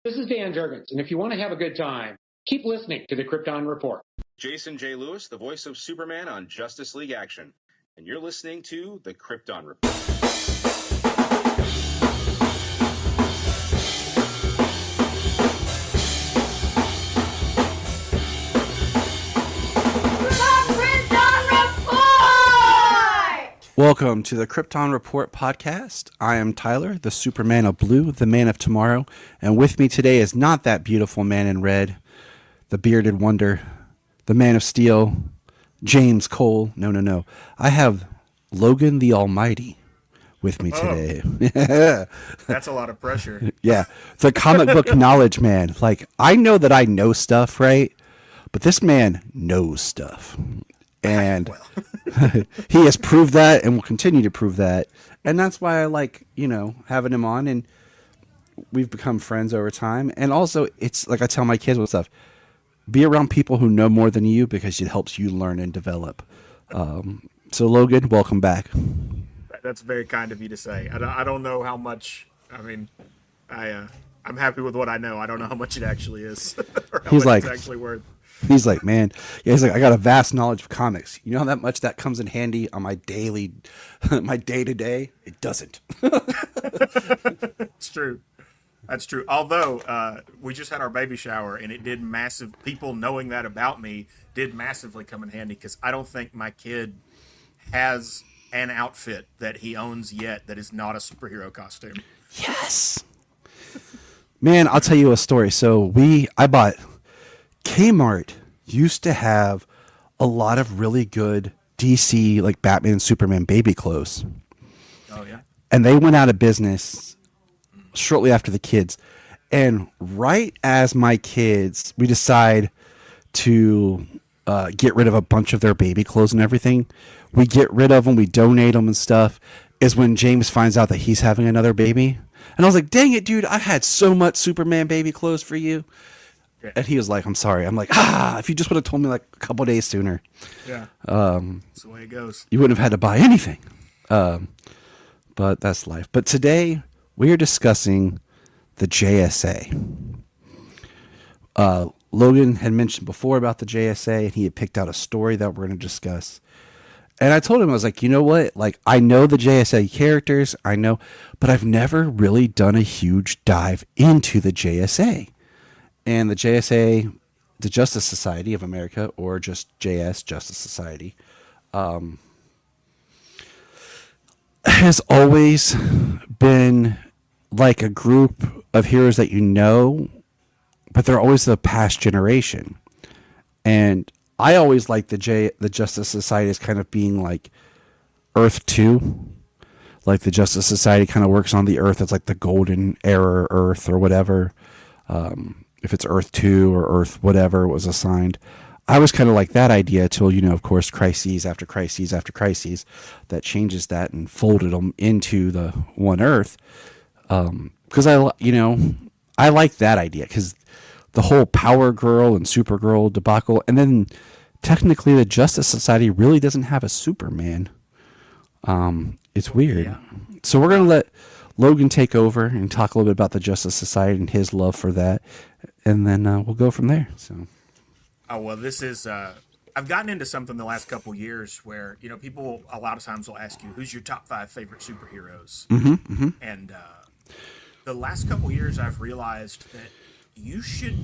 This is Dan Jurgens, and if you want to have a good time, keep listening to the Krypton Report. Jason J. Lewis, the voice of Superman on Justice League Action, and you're listening to the Krypton Report. Welcome to the Krypton Report podcast. I am Tyler, the Superman of Blue, the man of tomorrow, and with me today is not that beautiful man in red, the bearded wonder, the man of steel, James Cole. No. I have Logan the Almighty with me today. That's a lot of pressure. Yeah, the comic book knowledge man. Like, I know that I know stuff, right? But this man knows stuff. And he has proved that and will continue to prove that. And that's why I like, having him on. And we've become friends over time. And also, it's like I tell my kids with stuff, be around people who know more than you because it helps you learn and develop. So, Logan, welcome back. That's very kind of you to say. I don't know how much. I mean, I'm happy with what I know. I don't know how much it actually is or how much it's actually worth. He's like, man, yeah, he's like, I got a vast knowledge of comics. You know how that much that comes in handy on my daily, my day-to-day? It doesn't. It's true. That's true. Although we just had our baby shower and it did massive, people knowing that about me did massively come in handy because I don't think my kid has an outfit that he owns yet that is not a superhero costume. Yes. Man, I'll tell you a story. So I bought... Kmart used to have a lot of really good DC, like Batman and Superman baby clothes. Oh, yeah. And they went out of business shortly after the kids. And right as my kids, we decide to get rid of a bunch of their baby clothes and everything. We get rid of them, we donate them and stuff, is when James finds out that he's having another baby. And I was like, dang it, dude, I had so much Superman baby clothes for you. Yeah. And he was like, I'm sorry. I'm like, if you just would have told me like a couple days sooner. Yeah. That's the way it goes. You wouldn't have had to buy anything. But that's life. But today we are discussing the JSA. Logan had mentioned before about the JSA and he had picked out a story that we're going to discuss. And I told him, I was like, you know what? Like, I know the JSA characters, I know, but I've never really done a huge dive into the JSA. And the JSA, the Justice Society of America, or just JS, Justice Society, has always been like a group of heroes that you know, but they're always the past generation. And I always like the Justice Society as kind of being like Earth 2. Like the Justice Society kind of works on the Earth. It's like the golden era Earth or whatever. If it's Earth 2 or Earth whatever was assigned. I was kind of like that idea till, of course, crises after crises after crises that changes that and folded them into the one Earth. Because I like that idea because the whole Power Girl and Supergirl debacle, and then technically the Justice Society really doesn't have a Superman. It's weird. Yeah. So we're going to let Logan take over and talk a little bit about the Justice Society and his love for that. And then we'll go from there. So, this is. I've gotten into something the last couple years where people a lot of times will ask you who's your top 5 favorite superheroes, and the last couple years I've realized that you should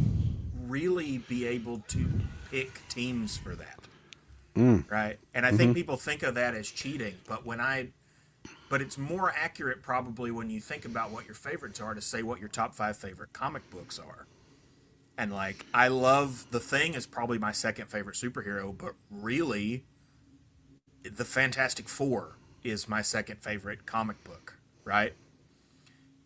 really be able to pick teams for that, right? And I think people think of that as cheating, but it's more accurate probably when you think about what your favorites are to say what your top 5 favorite comic books are. And like, I love The Thing is probably my second favorite superhero, but really, the Fantastic Four is my second favorite comic book, right?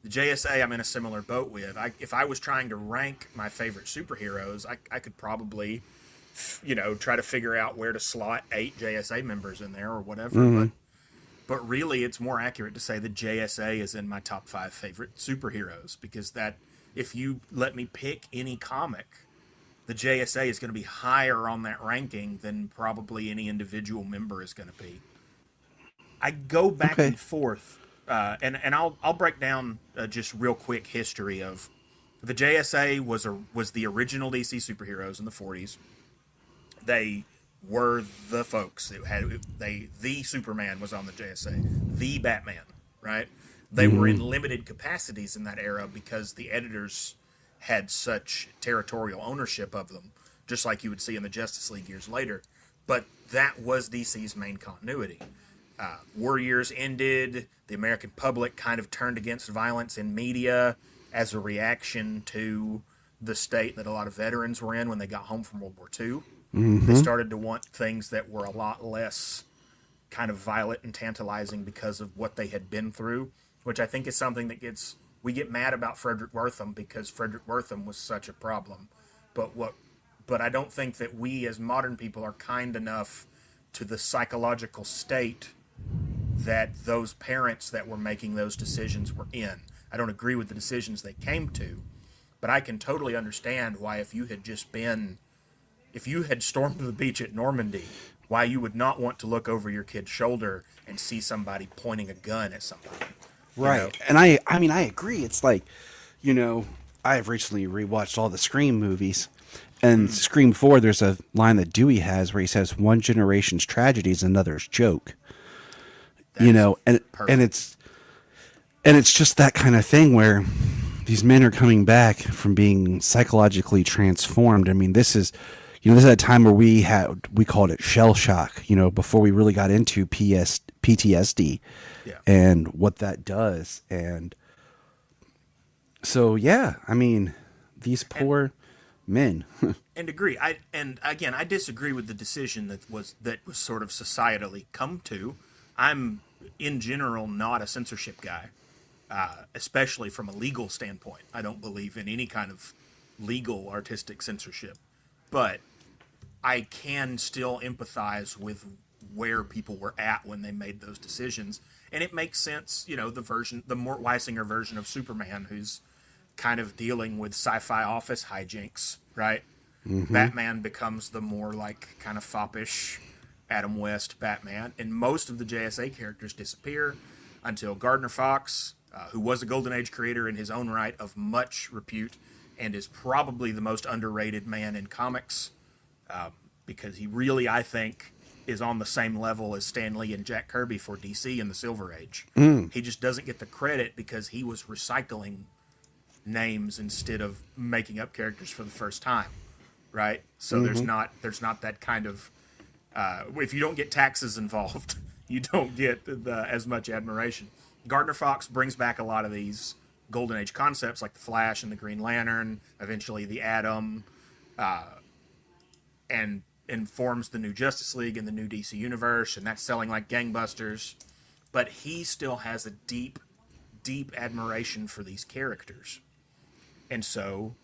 The JSA I'm in a similar boat with. If I was trying to rank my favorite superheroes, I could probably, try to figure out where to slot 8 JSA members in there or whatever. But really, it's more accurate to say the JSA is in my top 5 favorite superheroes because that. If you let me pick any comic, the JSA is going to be higher on that ranking than probably any individual member is going to be. I go back and forth, and I'll break down just real quick history of The JSA was the original DC superheroes in the 40s. They were the folks. The Superman was on the JSA, the Batman, right? They were in limited capacities in that era because the editors had such territorial ownership of them, just like you would see in the Justice League years later. But that was DC's main continuity. War years ended. The American public kind of turned against violence in media as a reaction to the state that a lot of veterans were in when they got home from World War II. They started to want things that were a lot less kind of violent and tantalizing because of what they had been through, which I think is something that we get mad about Frederick Wertham because Frederick Wertham was such a problem. But I don't think that we as modern people are kind enough to the psychological state that those parents that were making those decisions were in. I don't agree with the decisions they came to, but I can totally understand why if you had stormed the beach at Normandy, why you would not want to look over your kid's shoulder and see somebody pointing a gun at somebody. Right. You know? And I mean, I agree. It's like, I've recently rewatched all the Scream movies. And Scream 4, there's a line that Dewey has where he says, one generation's tragedy is another's joke. And it's just that kind of thing where these men are coming back from being psychologically transformed. I mean, this is a time where we called it shell shock, before we really got into PTSD and what that does. And so, yeah, I mean, these poor men. And agree. I disagree with the decision that was sort of societally come to. I'm in general not a censorship guy, especially from a legal standpoint. I don't believe in any kind of legal artistic censorship, but I can still empathize with where people were at when they made those decisions, and it makes sense. The Mort Weisinger version of Superman, who's kind of dealing with sci-fi office hijinks, right? Batman becomes the more like kind of foppish Adam West Batman, and most of the JSA characters disappear until Gardner Fox, who was a Golden Age creator in his own right of much repute and is probably the most underrated man in comics, because he really, I think, is on the same level as Stan Lee and Jack Kirby for DC in the Silver Age. He just doesn't get the credit because he was recycling names instead of making up characters for the first time, right? So there's not that kind of if you don't get taxes involved, you don't get as much admiration. Gardner Fox brings back a lot of these Golden Age concepts like the Flash and the Green Lantern, eventually the Atom, and forms the new Justice League and the new DC Universe, and that's selling like gangbusters. But he still has a deep, deep admiration for these characters. And so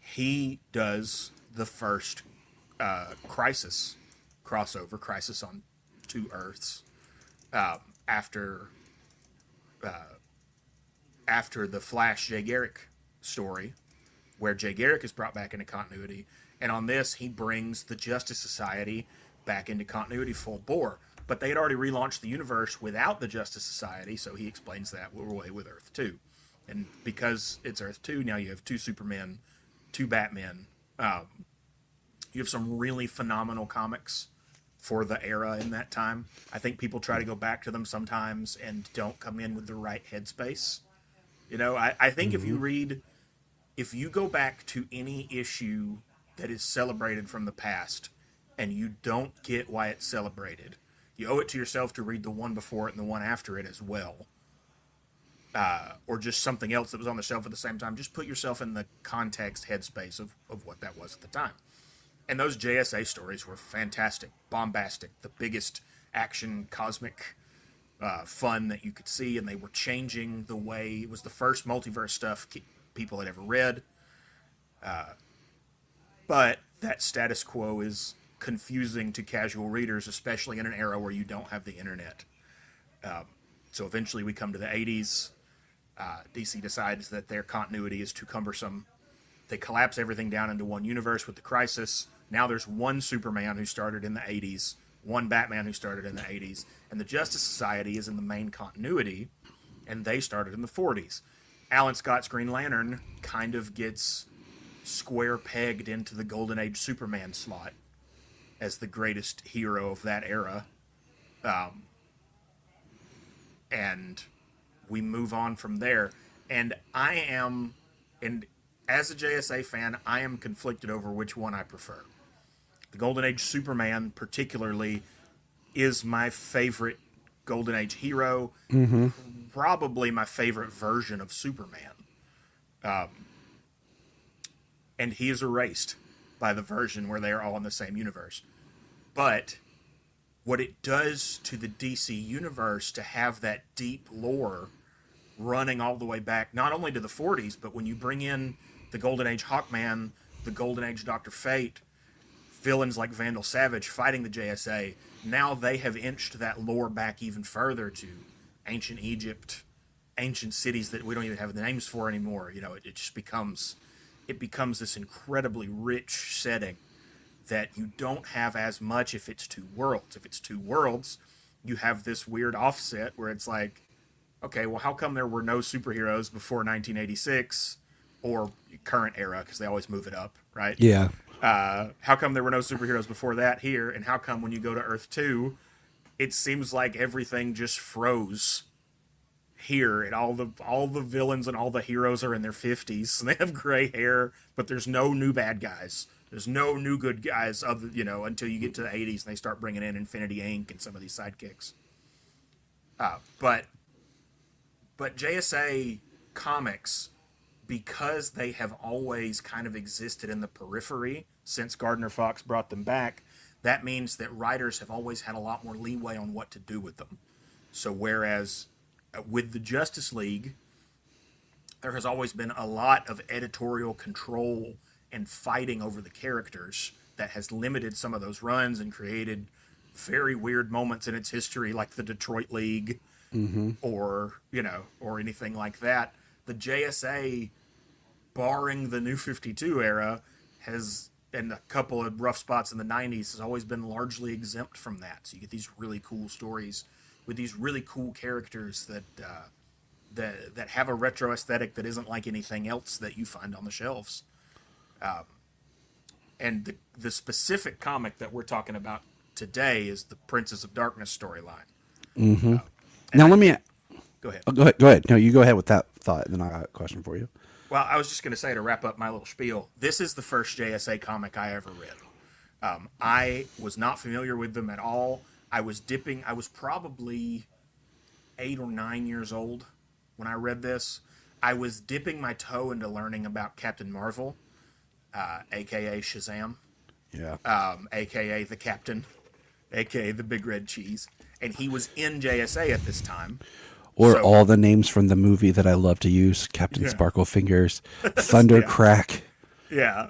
he does the first Crisis crossover, Crisis on Two Earths, after the Flash Jay Garrick story, where Jay Garrick is brought back into continuity. And on this, he brings the Justice Society back into continuity full bore. But they had already relaunched the universe without the Justice Society, so he explains that away with Earth 2. And because it's Earth 2, now you have two Supermen, two Batmen. You have some really phenomenal comics for the era in that time. I think people try to go back to them sometimes and don't come in with the right headspace. I think if you go back to any issue that is celebrated from the past and you don't get why it's celebrated, you owe it to yourself to read the one before it and the one after it as well. Or just something else that was on the shelf at the same time. Just put yourself in the context headspace of what that was at the time. And those JSA stories were fantastic, bombastic, the biggest action, cosmic fun that you could see, and they were changing the way. It was the first multiverse stuff people had ever read. But that status quo is confusing to casual readers, especially in an era where you don't have the internet. So eventually we come to the 80s. DC decides that their continuity is too cumbersome. They collapse everything down into one universe with the Crisis. Now there's one Superman who started in the 80s, one Batman who started in the 80s, and the Justice Society is in the main continuity, and they started in the 40s. Alan Scott's Green Lantern kind of gets square pegged into the Golden Age Superman slot as the greatest hero of that era. And we move on from there. And as a JSA fan, I am conflicted over which one I prefer. The Golden Age Superman, particularly, is my favorite Golden Age hero. Mm-hmm. Probably my favorite version of Superman. And he is erased by the version where they are all in the same universe. But what it does to the DC universe to have that deep lore running all the way back, not only to the 40s, but when you bring in the Golden Age Hawkman, the Golden Age Dr. Fate, villains like Vandal Savage fighting the JSA, now they have inched that lore back even further to ancient Egypt, ancient cities that we don't even have the names for anymore. You know, it just becomes this incredibly rich setting that you don't have as much if it's two worlds. If it's two worlds, you have this weird offset where it's like, okay, well, how come there were no superheroes before 1986 or current era? Because they always move it up, right? Yeah. How come there were no superheroes before that here? And how come when you go to Earth 2, it seems like everything just froze here, and all the villains and all the heroes are in their 50s, and they have gray hair, but there's no new bad guys. There's no new good guys, until you get to the 80s and they start bringing in Infinity Inc. and some of these sidekicks. But JSA comics, because they have always kind of existed in the periphery since Gardner Fox brought them back, that means that writers have always had a lot more leeway on what to do with them. So whereas with the Justice League, there has always been a lot of editorial control and fighting over the characters that has limited some of those runs and created very weird moments in its history, like the Detroit League, or anything like that. The JSA, barring the New 52 era, and a couple of rough spots in the 90s, has always been largely exempt from that. So you get these really cool stories with these really cool characters that have a retro aesthetic that isn't like anything else that you find on the shelves. And the specific comic that we're talking about today is the Princess of Darkness storyline. Mm-hmm. Now let me... Go ahead. Go ahead. No, you go ahead with that thought, and then I got a question for you. Well, I was just going to say, to wrap up my little spiel, this is the first JSA comic I ever read. I was not familiar with them at all. I was probably 8 or 9 years old when I read this. I was dipping my toe into learning about Captain Marvel, a.k.a. Shazam, a.k.a. the Captain, a.k.a. the Big Red Cheese. And he was in JSA at this time. Or all the names from the movie that I love to use: Captain Sparkle Fingers, Thunder Crack. Yeah.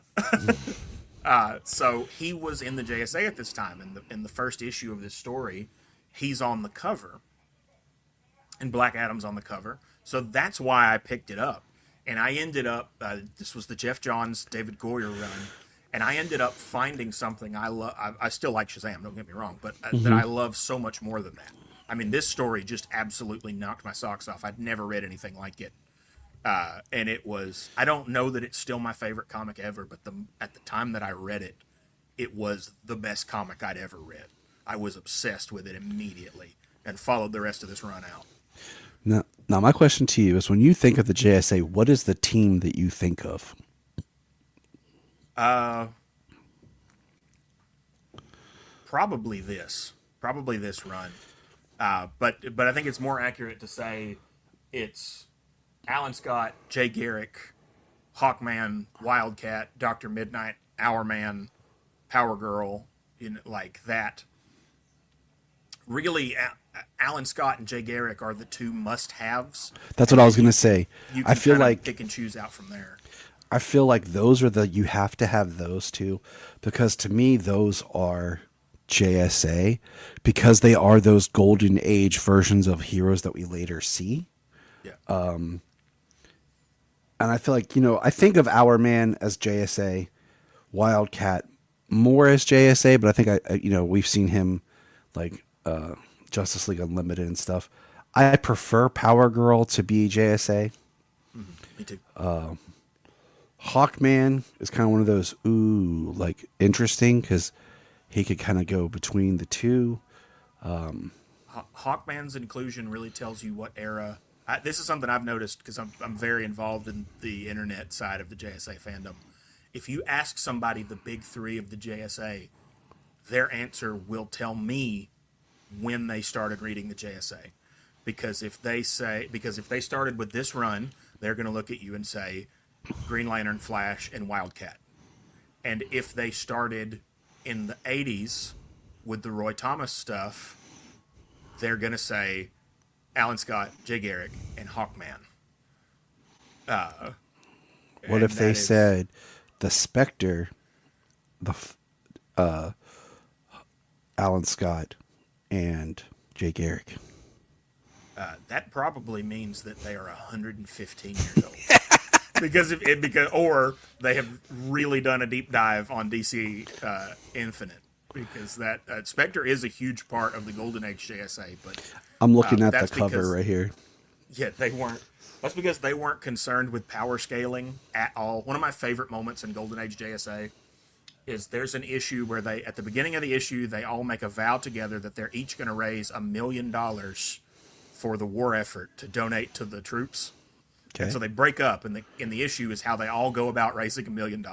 So he was in the JSA at this time. In the first issue of this story, he's on the cover, and Black Adam's on the cover. So that's why I picked it up. And I ended up, this was the Jeff Johns, David Goyer run, and I ended up finding something I love. I still like Shazam, don't get me wrong, but that I love so much more than that. I mean, this story just absolutely knocked my socks off. I'd never read anything like it. And it was, I don't know that it's still my favorite comic ever, but at the time that I read it, it was the best comic I'd ever read. I was obsessed with it immediately and followed the rest of this run out. Now my question to you is, when you think of the JSA, what is the team that you think of? Probably this run. But I think it's more accurate to say it's Alan Scott, Jay Garrick, Hawkman, Wildcat, Dr. Midnight, Hourman, Power Girl, like that. Really, Alan Scott and Jay Garrick are the two must-haves. That's what I was going to say. You can I feel like pick and choose out from there. I feel like those are you have to have those two, because to me those are JSA, because they are those golden age versions of heroes that we later see. Yeah. And I feel like, I think of Hourman as JSA, Wildcat more as JSA, but I think we've seen him like Justice League Unlimited and stuff. I prefer Power Girl to be JSA. Me too. Hawkman is kind of one of those, interesting because he could kind of go between the two. Hawkman's inclusion really tells you what era. This is something I've noticed because I'm very involved in the internet side of the JSA fandom. If you ask somebody the big three of the JSA, their answer will tell me when they started reading the JSA. Because if they started with this run, they're going to look at you and say Green Lantern, Flash, and Wildcat. And if they started in the 80s with the Roy Thomas stuff, they're going to say Alan Scott, Jay Garrick, and Hawkman. What if they said the Spectre, Alan Scott, and Jay Garrick? That probably means that they are 115 years old. Or they have really done a deep dive on DC Infinite, because that Spectre is a huge part of the Golden Age JSA. But I'm looking at the cover right here. Yeah, they weren't. That's because they weren't concerned with power scaling at all. One of my favorite moments in Golden Age JSA is there's an issue where at the beginning of the issue, they all make a vow together that they're each going to raise $1 million for the war effort to donate to the troops. Okay. And so they break up, and the issue is how they all go about raising $1 million.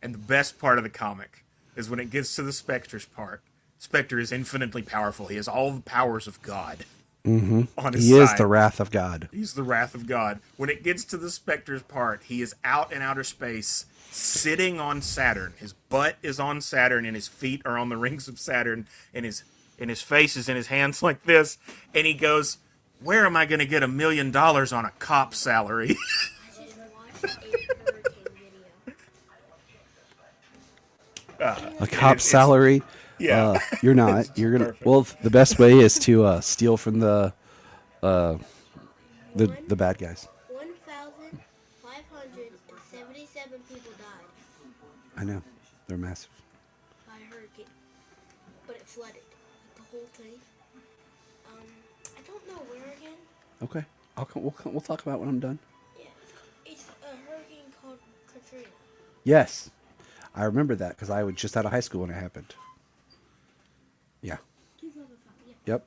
And the best part of the comic is when it gets to the Spectre's part. Spectre is infinitely powerful. He has all the powers of God on his side. He is the wrath of God. He's the wrath of God. When it gets to the Spectre's part, he is out in outer space, sitting on Saturn. His butt is on Saturn, and his feet are on the rings of Saturn, and his face is in his hands like this. And he goes, "Where am I going to get $1 million on a cop salary?" A cop salary? Yeah. You're not. You're gonna. Perfect. Well, the best way is to steal from the bad guys. 1,577 people died. I know. They're massive. By a hurricane, but it flooded the whole thing. I don't know where again. Okay. We'll talk about it when I'm done. Yeah, it's a hurricane called Katrina. Yes, I remember that because I was just out of high school when it happened. Yeah. Yep.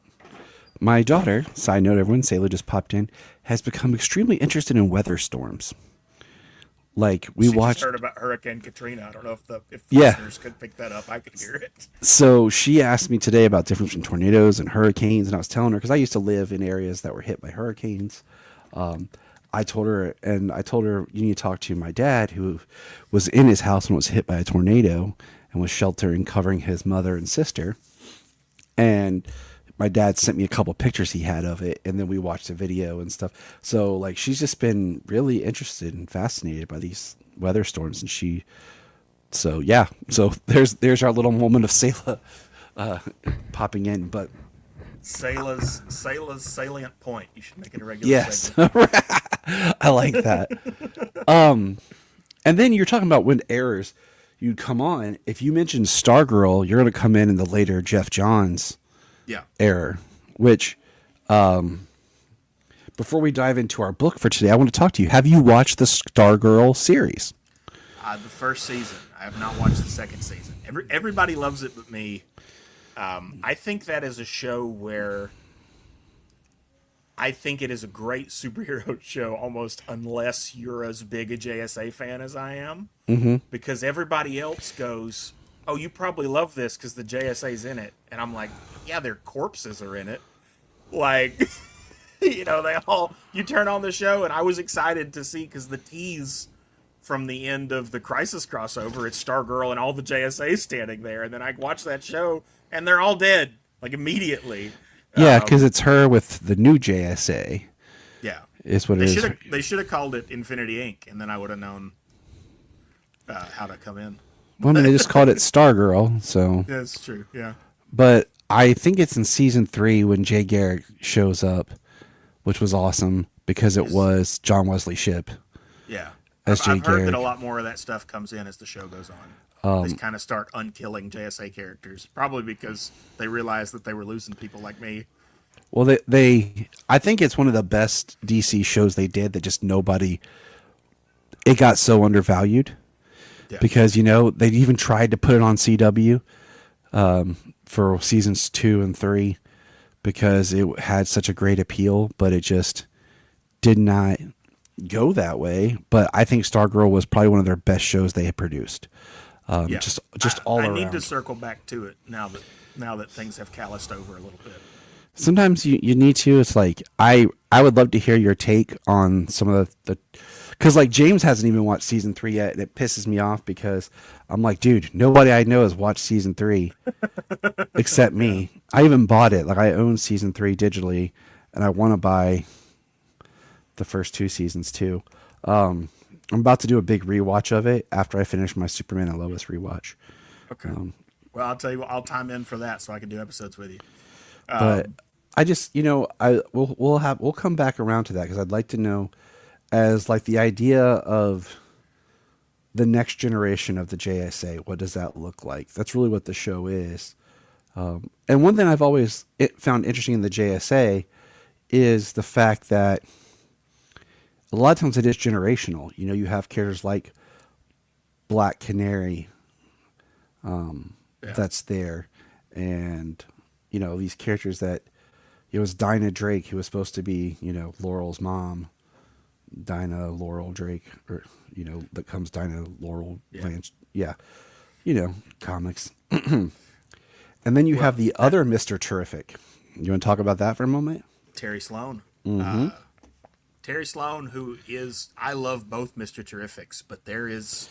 My daughter, side note, everyone, Sayla just popped in, has become extremely interested in weather storms. Like we watched. Just heard about Hurricane Katrina. I don't know if listeners could pick that up. I could hear it. So she asked me today about difference between tornadoes and hurricanes, and I was telling her because I used to live in areas that were hit by hurricanes. I told her you need to talk to my dad, who was in his house when it was hit by a tornado and was sheltering, covering his mother and sister. And my dad sent me a couple pictures he had of it, and then we watched the video and stuff. So like she's just been really interested and fascinated by these weather storms, and so there's our little moment of Sayla popping in. But Sayla's salient point. You should make it a regular. Yes. I like that. And then you're talking about when errors you'd come on. If you mention Stargirl, you're going to come in the later Jeff Johns error, which before we dive into our book for today, I want to talk to you. Have you watched the Stargirl series? The first season. I have not watched the second season. Everybody loves it but me. I think that is a show where I think it is a great superhero show almost unless you're as big a JSA fan as I am. Mm-hmm. Because everybody else goes, "Oh, you probably love this because the JSA's in it." And I'm like, yeah, their corpses are in it. Like, you turn on the show, and I was excited to see because the tease from the end of the Crisis crossover, it's Stargirl and all the JSA standing there. And then I watched that show, and they're all dead, like, immediately. Yeah, because it's her with the new JSA. Yeah. Is what it is. They should have called it Infinity Inc., and then I would have known how to come in. Well, I mean, they just called it Stargirl, so. Yeah, that's true, yeah. But I think it's in season 3 when Jay Garrick shows up, which was awesome because it was John Wesley Shipp. Yeah. I've heard that a lot more of that stuff comes in as the show goes on. They kind of start unkilling JSA characters, probably because they realized that they were losing people like me. Well, they I think it's one of the best DC shows they did that just nobody. It got so undervalued Yeah. because they even tried to put it on CW for seasons 2 and 3 because it had such a great appeal, but it just did not go that way. But I think Stargirl was probably one of their best shows they had produced. Yeah. Just all around. I need to circle back to it now that things have calloused over a little bit. Sometimes you need to. It's like I would love to hear your take on some of the because like James hasn't even watched season 3 yet, and it pisses me off because I'm like, dude, nobody I know has watched season 3 except me. I even bought it. Like I own season 3 digitally, and I want to buy the first 2 seasons too. I'm about to do a big rewatch of it after I finish my Superman and Lois rewatch. Okay. Well, I'll tell you what, I'll time in for that so I can do episodes with you. But I just, we'll come back around to that because I'd like to know, as like the idea of the next generation of the JSA, what does that look like? That's really what the show is. And one thing I've always found interesting in the JSA is the fact that a lot of times it is generational. You have characters like Black Canary that's there, and these characters that it was Dinah Drake who was supposed to be Laurel's mom, Dinah Laurel Drake, or that comes Dinah Laurel Blanche, comics. And then you have the other Mr. Terrific. You want to talk about that for a moment? Terry Sloan. Mm-hmm. Terry Sloan, who is, I love both Mr. Terrifics, but there is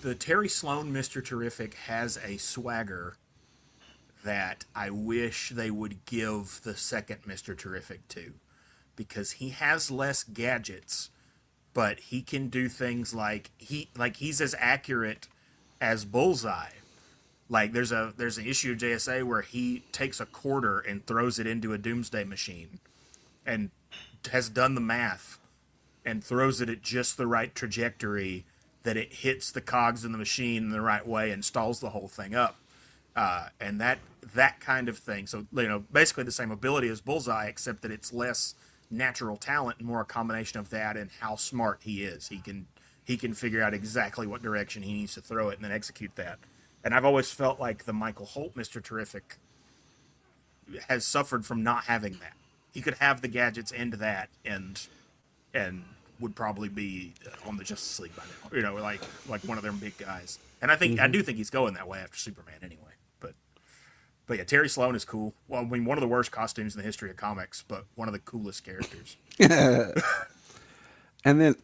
the Terry Sloan Mr. Terrific has a swagger that I wish they would give the second Mr. Terrific to, because he has less gadgets, but he can do things like he's as accurate as Bullseye. Like there's an issue of JSA where he takes a quarter and throws it into a doomsday machine and has done the math and throws it at just the right trajectory that it hits the cogs in the machine in the right way and stalls the whole thing up. And that kind of thing. So, basically the same ability as Bullseye, except that it's less natural talent and more a combination of that and how smart he is. He can figure out exactly what direction he needs to throw it and then execute that. And I've always felt like the Michael Holt Mr. Terrific has suffered from not having that. He could have the gadgets into that and would probably be on the Justice League by now. Like one of them big guys. And I do think he's going that way after Superman anyway. But yeah, Terry Sloan is cool. Well, I mean, one of the worst costumes in the history of comics, but one of the coolest characters. And then,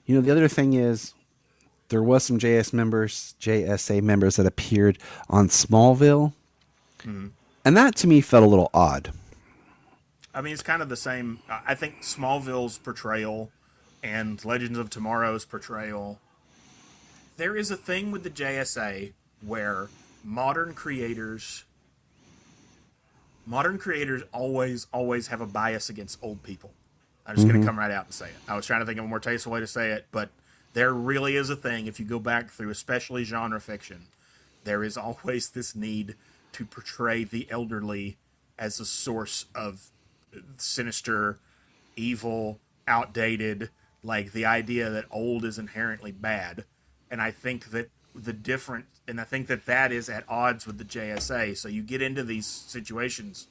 the other thing is there was some JSA members that appeared on Smallville. Mm-hmm. And that to me felt a little odd. I mean, it's kind of the same. I think Smallville's portrayal and Legends of Tomorrow's portrayal, there is a thing with the JSA where modern creators always have a bias against old people. I'm just going to come right out and say it. I was trying to think of a more tasteful way to say it, but there really is a thing, if you go back through especially genre fiction, there is always this need to portray the elderly as a source of sinister, evil, outdated, like the idea that old is inherently bad. And I think that that is at odds with the JSA. So you get into these situations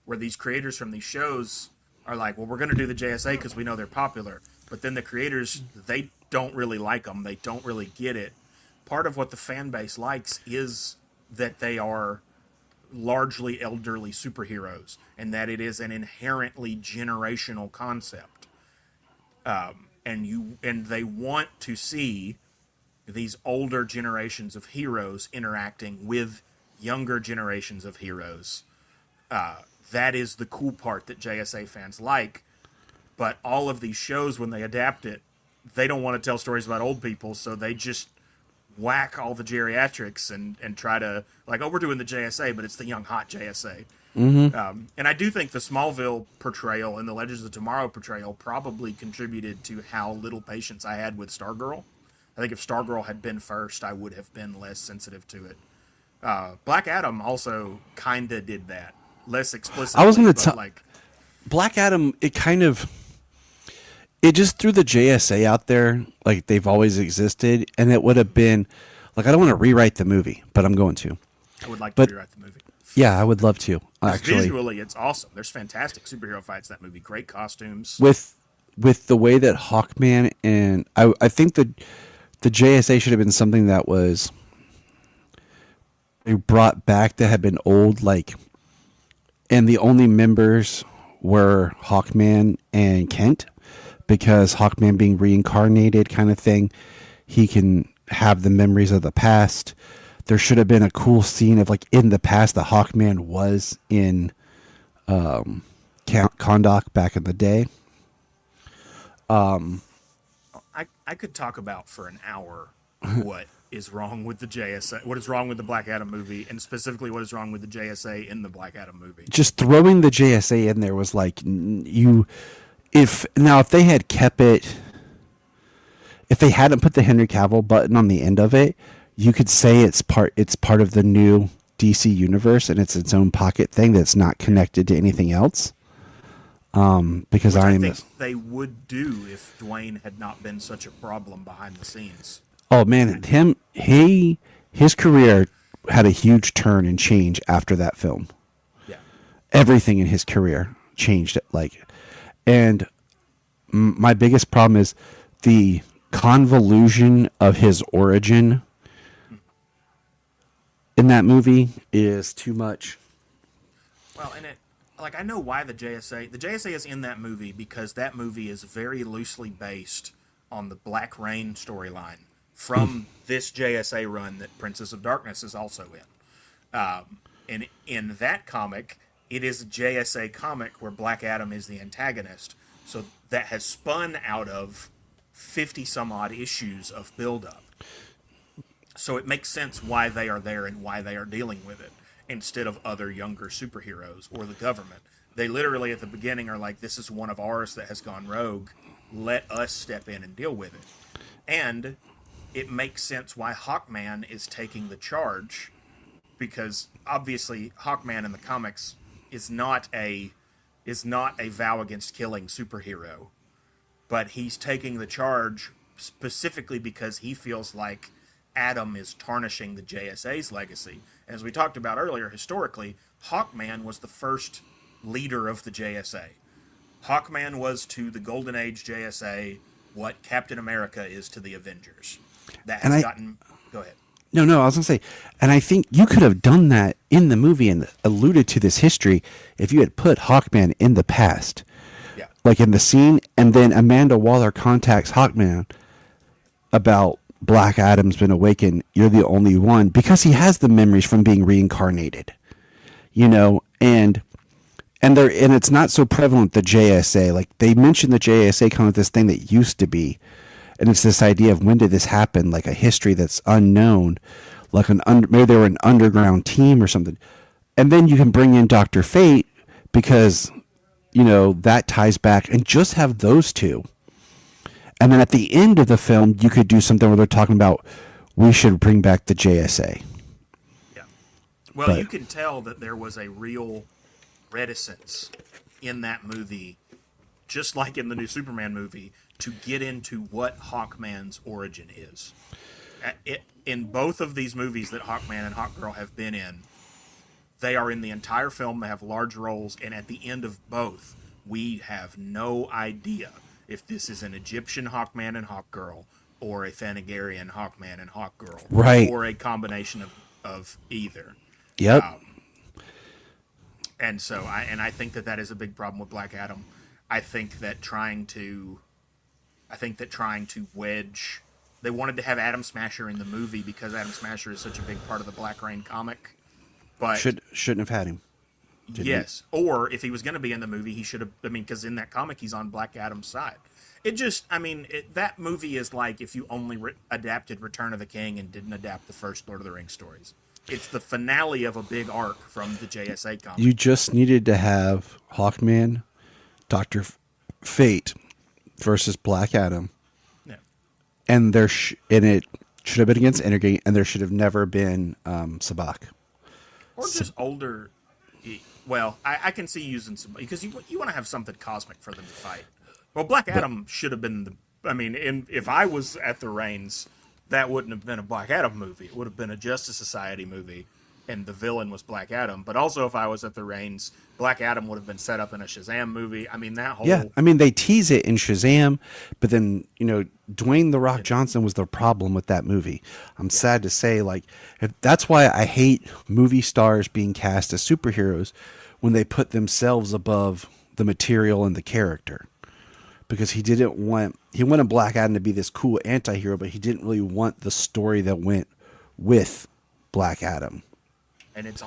where these creators from these shows are like, well, we're going to do the JSA because we know they're popular. But then the creators, they don't really like them. They don't really get it. Part of what the fan base likes is that they are largely elderly superheroes and that it is an inherently generational concept. And they want to see these older generations of heroes interacting with younger generations of heroes. That is the cool part that JSA fans like. But all of these shows, when they adapt it, they don't want to tell stories about old people, so they just whack all the geriatrics and try to, like, oh, we're doing the JSA, but it's the young, hot JSA. Mm-hmm. And I do think the Smallville portrayal and the Legends of Tomorrow portrayal probably contributed to how little patience I had with Stargirl. I think if Stargirl had been first, I would have been less sensitive to it. Black Adam also kind of did that, less explicitly. I was going to tell like Black Adam. It just threw the JSA out there like they've always existed, and it would have been like I don't want to rewrite the movie, but I'm going to. I would like to rewrite the movie. Yeah, I would love to. Actually, visually, it's awesome. There's fantastic superhero fights in that movie. Great costumes. With the way that Hawkman and I think the JSA should have been something that was they brought back that had been old, like, and the only members were Hawkman and Kent, because Hawkman being reincarnated kind of thing, he can have the memories of the past. There should have been a cool scene of like in the past that Hawkman was in Kahndaq back in the day. I could talk about for an hour what is wrong with the JSA, what is wrong with the Black Adam movie, and specifically what is wrong with the JSA in the Black Adam movie. Just throwing the JSA in there was like if they had kept it, if they hadn't put the Henry Cavill button on the end of it, you could say it's part of the new DC universe and it's its own pocket thing that's not connected to anything else. Because I think they would do if Dwayne had not been such a problem behind the scenes. Oh man, his career had a huge turn and change after that film. Yeah, everything in his career changed. And my biggest problem is the convolution of his origin in that movie is too much. Well, and I know why the JSA is in that movie because that movie is very loosely based on the Black Rain storyline from this JSA run that Princess of Darkness is also in. And in that comic, it is a JSA comic where Black Adam is the antagonist. So that has spun out of 50 some odd issues of buildup. So it makes sense why they are there and why they are dealing with it, instead of other younger superheroes or the government. They literally at the beginning are like, this is one of ours that has gone rogue. Let us step in and deal with it. And it makes sense why Hawkman is taking the charge, because obviously Hawkman in the comics is not a vow against killing superhero. But he's taking the charge specifically because he feels like Adam is tarnishing the JSA's legacy. As we talked about earlier, historically, Hawkman was the first leader of the JSA. Hawkman was to the Golden Age JSA what Captain America is to the Avengers. That has Go ahead. No, I was going to say, and I think you could have done that in the movie and alluded to this history if you had put Hawkman in the past. Yeah. Like in the scene, and then Amanda Waller contacts Hawkman about Black Adam's been awakened, you're the only one, because he has the memories from being reincarnated, and it's not so prevalent, the JSA. Like they mentioned the JSA kind of this thing that used to be, and it's this idea of when did this happen, like a history that's unknown, like maybe they were an underground team or something, and then you can bring in Dr. Fate because that ties back, and just have those two. And then at the end of the film, you could do something where they're talking about we should bring back the JSA. Yeah. Well, you can tell that there was a real reticence in that movie, just like in the new Superman movie, to get into what Hawkman's origin is. In both of these movies that Hawkman and Hawkgirl have been in, they are in the entire film, they have large roles, and at the end of both, we have no idea if this is an Egyptian Hawkman and Hawkgirl, or a Thanagarian Hawkman and Hawkgirl, right? Or a combination of either. Yep. And so, I think that is a big problem with Black Adam. I think that trying to wedge, they wanted to have Atom Smasher in the movie because Atom Smasher is such a big part of the Black Rain comic, but shouldn't have had him. Yes, or if he was going to be in the movie, he should have. Because in that comic, he's on Black Adam's side. That movie is like if you only adapted Return of the King and didn't adapt the first Lord of the Rings stories. It's the finale of a big arc from the JSA comic. You just needed to have Hawkman, Dr. Fate versus Black Adam. Yeah. And and it Should have been against Energate, and there should have never been Sabak. Or just older. Well, I can see using some, because you want to have something cosmic for them to fight. Well, Black Adam should have been if I was at the reins, that wouldn't have been a Black Adam movie. It would have been a Justice Society movie, and the villain was Black Adam. But also, if I was at the reins, Black Adam would have been set up in a Shazam movie. I mean, that whole... Yeah, I mean, they tease it in Shazam, but then, Dwayne The Rock Johnson was the problem with that movie. I'm sad to say, that's why I hate movie stars being cast as superheroes when they put themselves above the material and the character. Because he wanted Black Adam to be this cool anti-hero, but he didn't really want the story that went with Black Adam. And it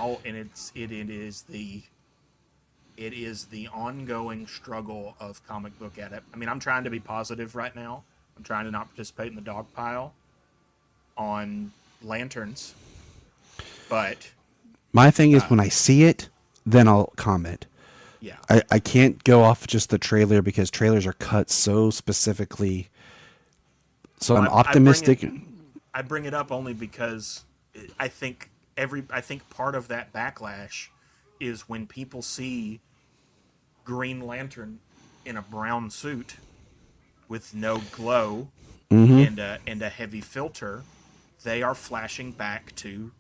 is the ongoing struggle of comic book I'm trying to be positive right now. I'm trying to not participate in the dog pile on Lanterns. But my thing is, when I see it, then I'll comment. Yeah. I can't go off just the trailer, because trailers are cut so specifically. So I'm optimistic. I bring it up only because I think part of that backlash is when people see Green Lantern in a brown suit with no glow and a heavy filter, they are flashing back to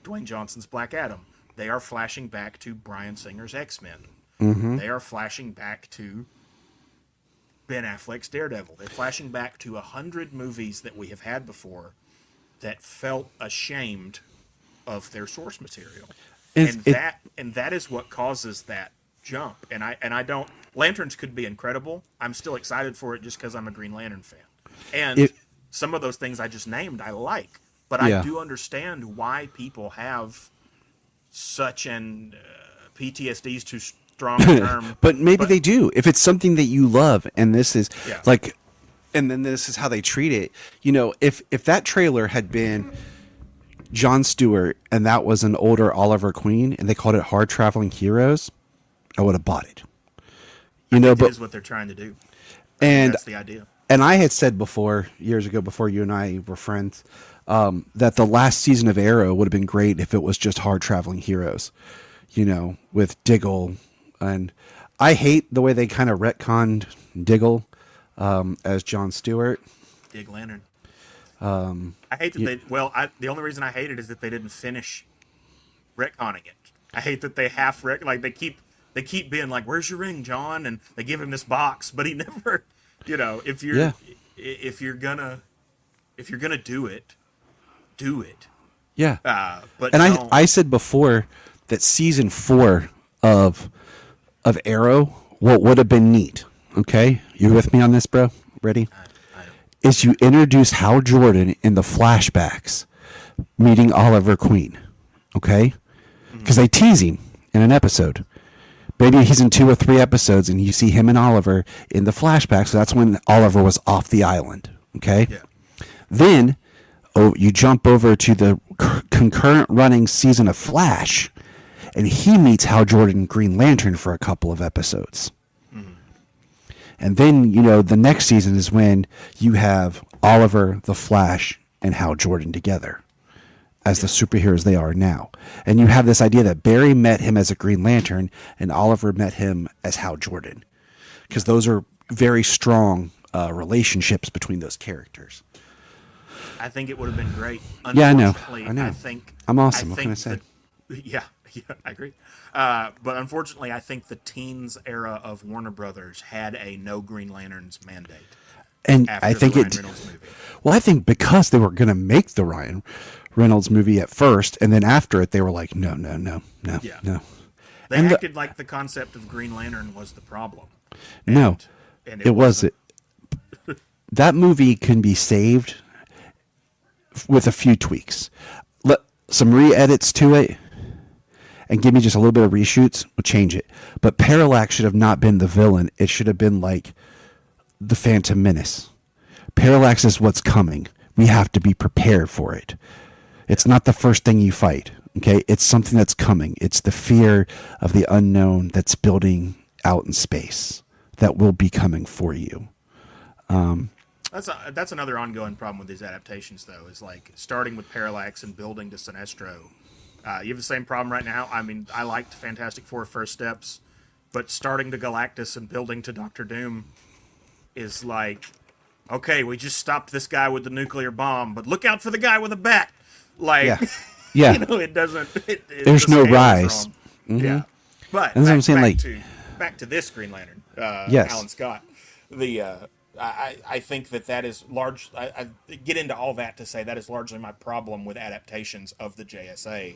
Dwayne Johnson's Black Adam. They are flashing back to Bryan Singer's X-Men. They are flashing back to Ben Affleck's Daredevil. They're flashing back to 100 movies that we have had before that felt ashamed of their source material. And that is what causes that jump. And I don't... Lanterns could be incredible. I'm still excited for it just because I'm a Green Lantern fan. And some of those things I just named I like. But I do understand why people have such an... PTSD is too strong a term. But they do. If it's something that you love, and this is and then this is how they treat it. If that trailer had been Jon Stewart and that was an older Oliver Queen and they called it Hard Traveling Heroes, I would have bought it. But it is what they're trying to do. And that's the idea. And I had said before, years ago, before you and I were friends, that the last season of Arrow would have been great if it was just Hard Traveling Heroes, with Diggle. And I hate the way they kind of retconned Diggle as Jon Stewart. Dig Lantern. I hate that the only reason I hate it is that they didn't finish retconning it. I hate that they they keep being like, "Where's your ring, John?" And they give him this box, but he never, if you're gonna do it, do it. Yeah. But I said before that season 4 of Arrow, what would have been neat. Okay, you with me on this, bro? Ready? Is you introduce Hal Jordan in the flashbacks meeting Oliver Queen, okay? Because they tease him in an episode. Maybe he's in 2 or 3 episodes, and you see him and Oliver in the flashbacks. So that's when Oliver was off the island, okay? Yeah. Then you jump over to the concurrent running season of Flash, and he meets Hal Jordan Green Lantern for a couple of episodes. And then, the next season is when you have Oliver, the Flash, and Hal Jordan together as the superheroes they are now. And you have this idea that Barry met him as a Green Lantern and Oliver met him as Hal Jordan. Because those are very strong relationships between those characters. I think it would have been great. Yeah, I know. I'm awesome. What can I say? Yeah, I agree. But unfortunately, I think the teens era of Warner Brothers had a no Green Lanterns mandate. And I think I think because they were going to make the Ryan Reynolds movie at first, and then after it, they were like, no. They acted like the concept of Green Lantern was the problem. And it wasn't. That movie can be saved with a few tweaks. Some re-edits to it, and give me just a little bit of reshoots, we'll change it. But Parallax should have not been the villain. It should have been like the Phantom Menace. Parallax is what's coming. We have to be prepared for it. It's not the first thing you fight, okay? It's something that's coming. It's the fear of the unknown that's building out in space that will be coming for you. That's another ongoing problem with these adaptations, though, is like starting with Parallax and building to Sinestro. You have the same problem right now. I mean, I liked Fantastic Four First Steps, but starting to Galactus and building to Doctor Doom is like, okay, we just stopped this guy with the nuclear bomb, but look out for the guy with a bat. Like, Yeah. you know, it doesn't. There's the no scale is rise. wrong. Yeah, but And that's what I'm saying, back to this Green Lantern, Yes. Alan Scott. I think that is large. I get into all that to say that is largely my problem with adaptations of the JSA,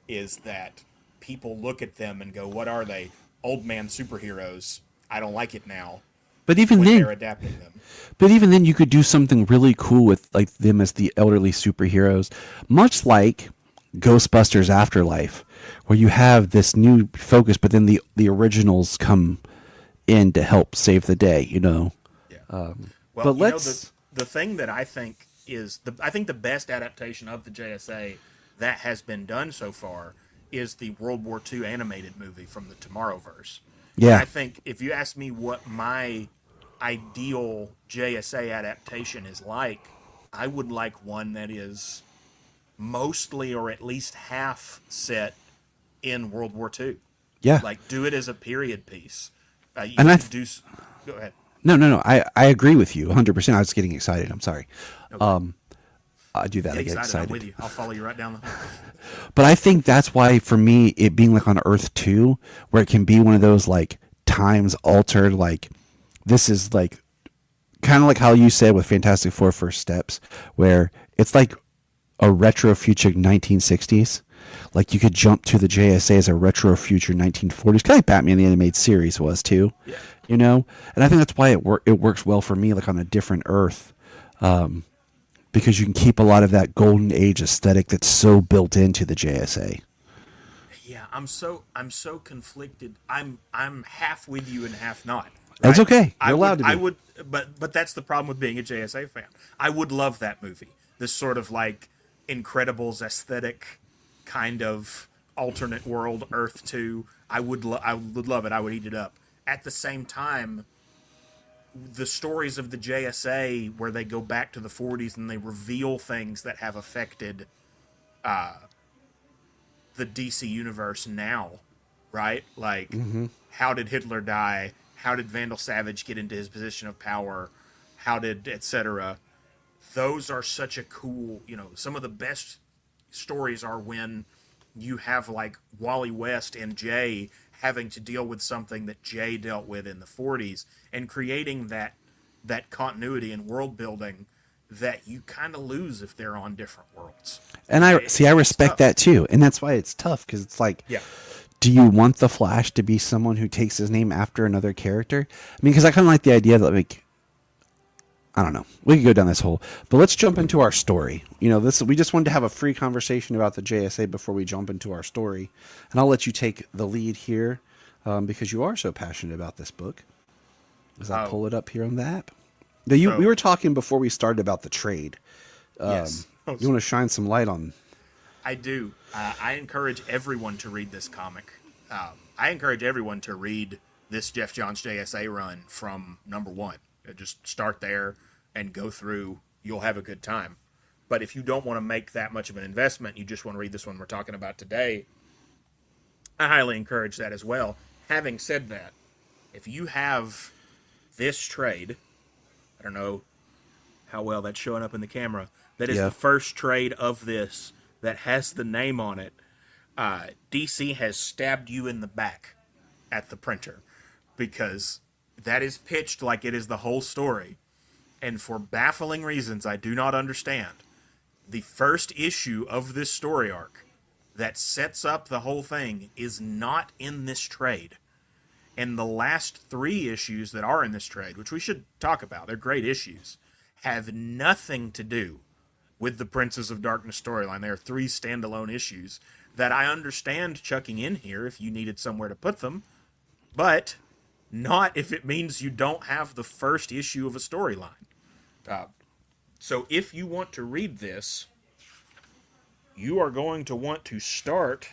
is that people look at them and go, "What are they? Old man superheroes? I don't like it now." But even when then, they're adapting them. But even then, you could do something really cool with like them as the elderly superheroes, much like Ghostbusters Afterlife, where you have this new focus, but then the originals come in to help save the day. You know. Yeah. Well, but let's. the thing that I think is the best adaptation of the JSA that has been done so far is the World War II animated movie from the Tomorrowverse. Yeah. And I think if you ask me what my ideal JSA adaptation is like, I would like one that is mostly or at least half set in World War II. Yeah. Like, do it as a period piece. You And go ahead. No. I agree with you 100%. I was getting excited. I'm sorry. Okay. I do that. I get excited. I'm with you. I'll follow you right down the hall. But I think that's why, for me, it being like on Earth 2, where it can be one of those like times altered, like this is like kind of like how you said with Fantastic Four First Steps, where it's like a retro future 1960s. Like you could jump to the JSA as a retro future 1940s, kind of like Batman the Animated Series was too. Yeah. You know, and I think that's why it works well for me, like on a different Earth. Because you can keep a lot of that golden age aesthetic that's so built into the JSA. Yeah, I'm so conflicted. I'm half with you and half not. Right? That's okay. You're allowed to be. I would, but that's the problem with being a JSA fan. I would love that movie. This sort of like Incredibles aesthetic, kind of alternate world Earth 2. I would love it. I would eat it up. At the same time, the stories of the JSA where they go back to the 40s and they reveal things that have affected the DC universe now, right? Like, how did Hitler die? How did Vandal Savage get into his position of power? How did etc.? Those are such a cool, some of the best stories are when you have like Wally West and Jay having to deal with something that Jay dealt with in the 40s and creating that continuity and world building that you kind of lose if they're on different worlds. And I respect that too. And that's why it's tough, because it's like, do you want the Flash to be someone who takes his name after another character? I mean, because I kind of like the idea that, like, I don't know. We could go down this hole, but let's jump into our story. We just wanted to have a free conversation about the JSA before we jump into our story, and I'll let you take the lead here because you are so passionate about this book. As I pull it up here on the app, we were talking before we started about the trade. Yes, you want to shine some light on? I do. I encourage everyone to read this comic. I encourage everyone to read this Jeff Johns JSA run from number 1. Just start there and go through. You'll have a good time. But if you don't want to make that much of an investment, you just want to read this one we're talking about today, I highly encourage that as well. Having said that, if you have this trade, I don't know how well that's showing up in the camera, that is the first trade of this that has the name on it, DC has stabbed you in the back at the printer, because that is pitched like it is the whole story. And for baffling reasons I do not understand, the first issue of this story arc that sets up the whole thing is not in this trade. And the last 3 issues that are in this trade, which we should talk about, they're great issues, have nothing to do with the Princes of Darkness storyline. They are 3 standalone issues that I understand chucking in here if you needed somewhere to put them, but not if it means you don't have the first issue of a storyline. So if you want to read this, you are going to want to start,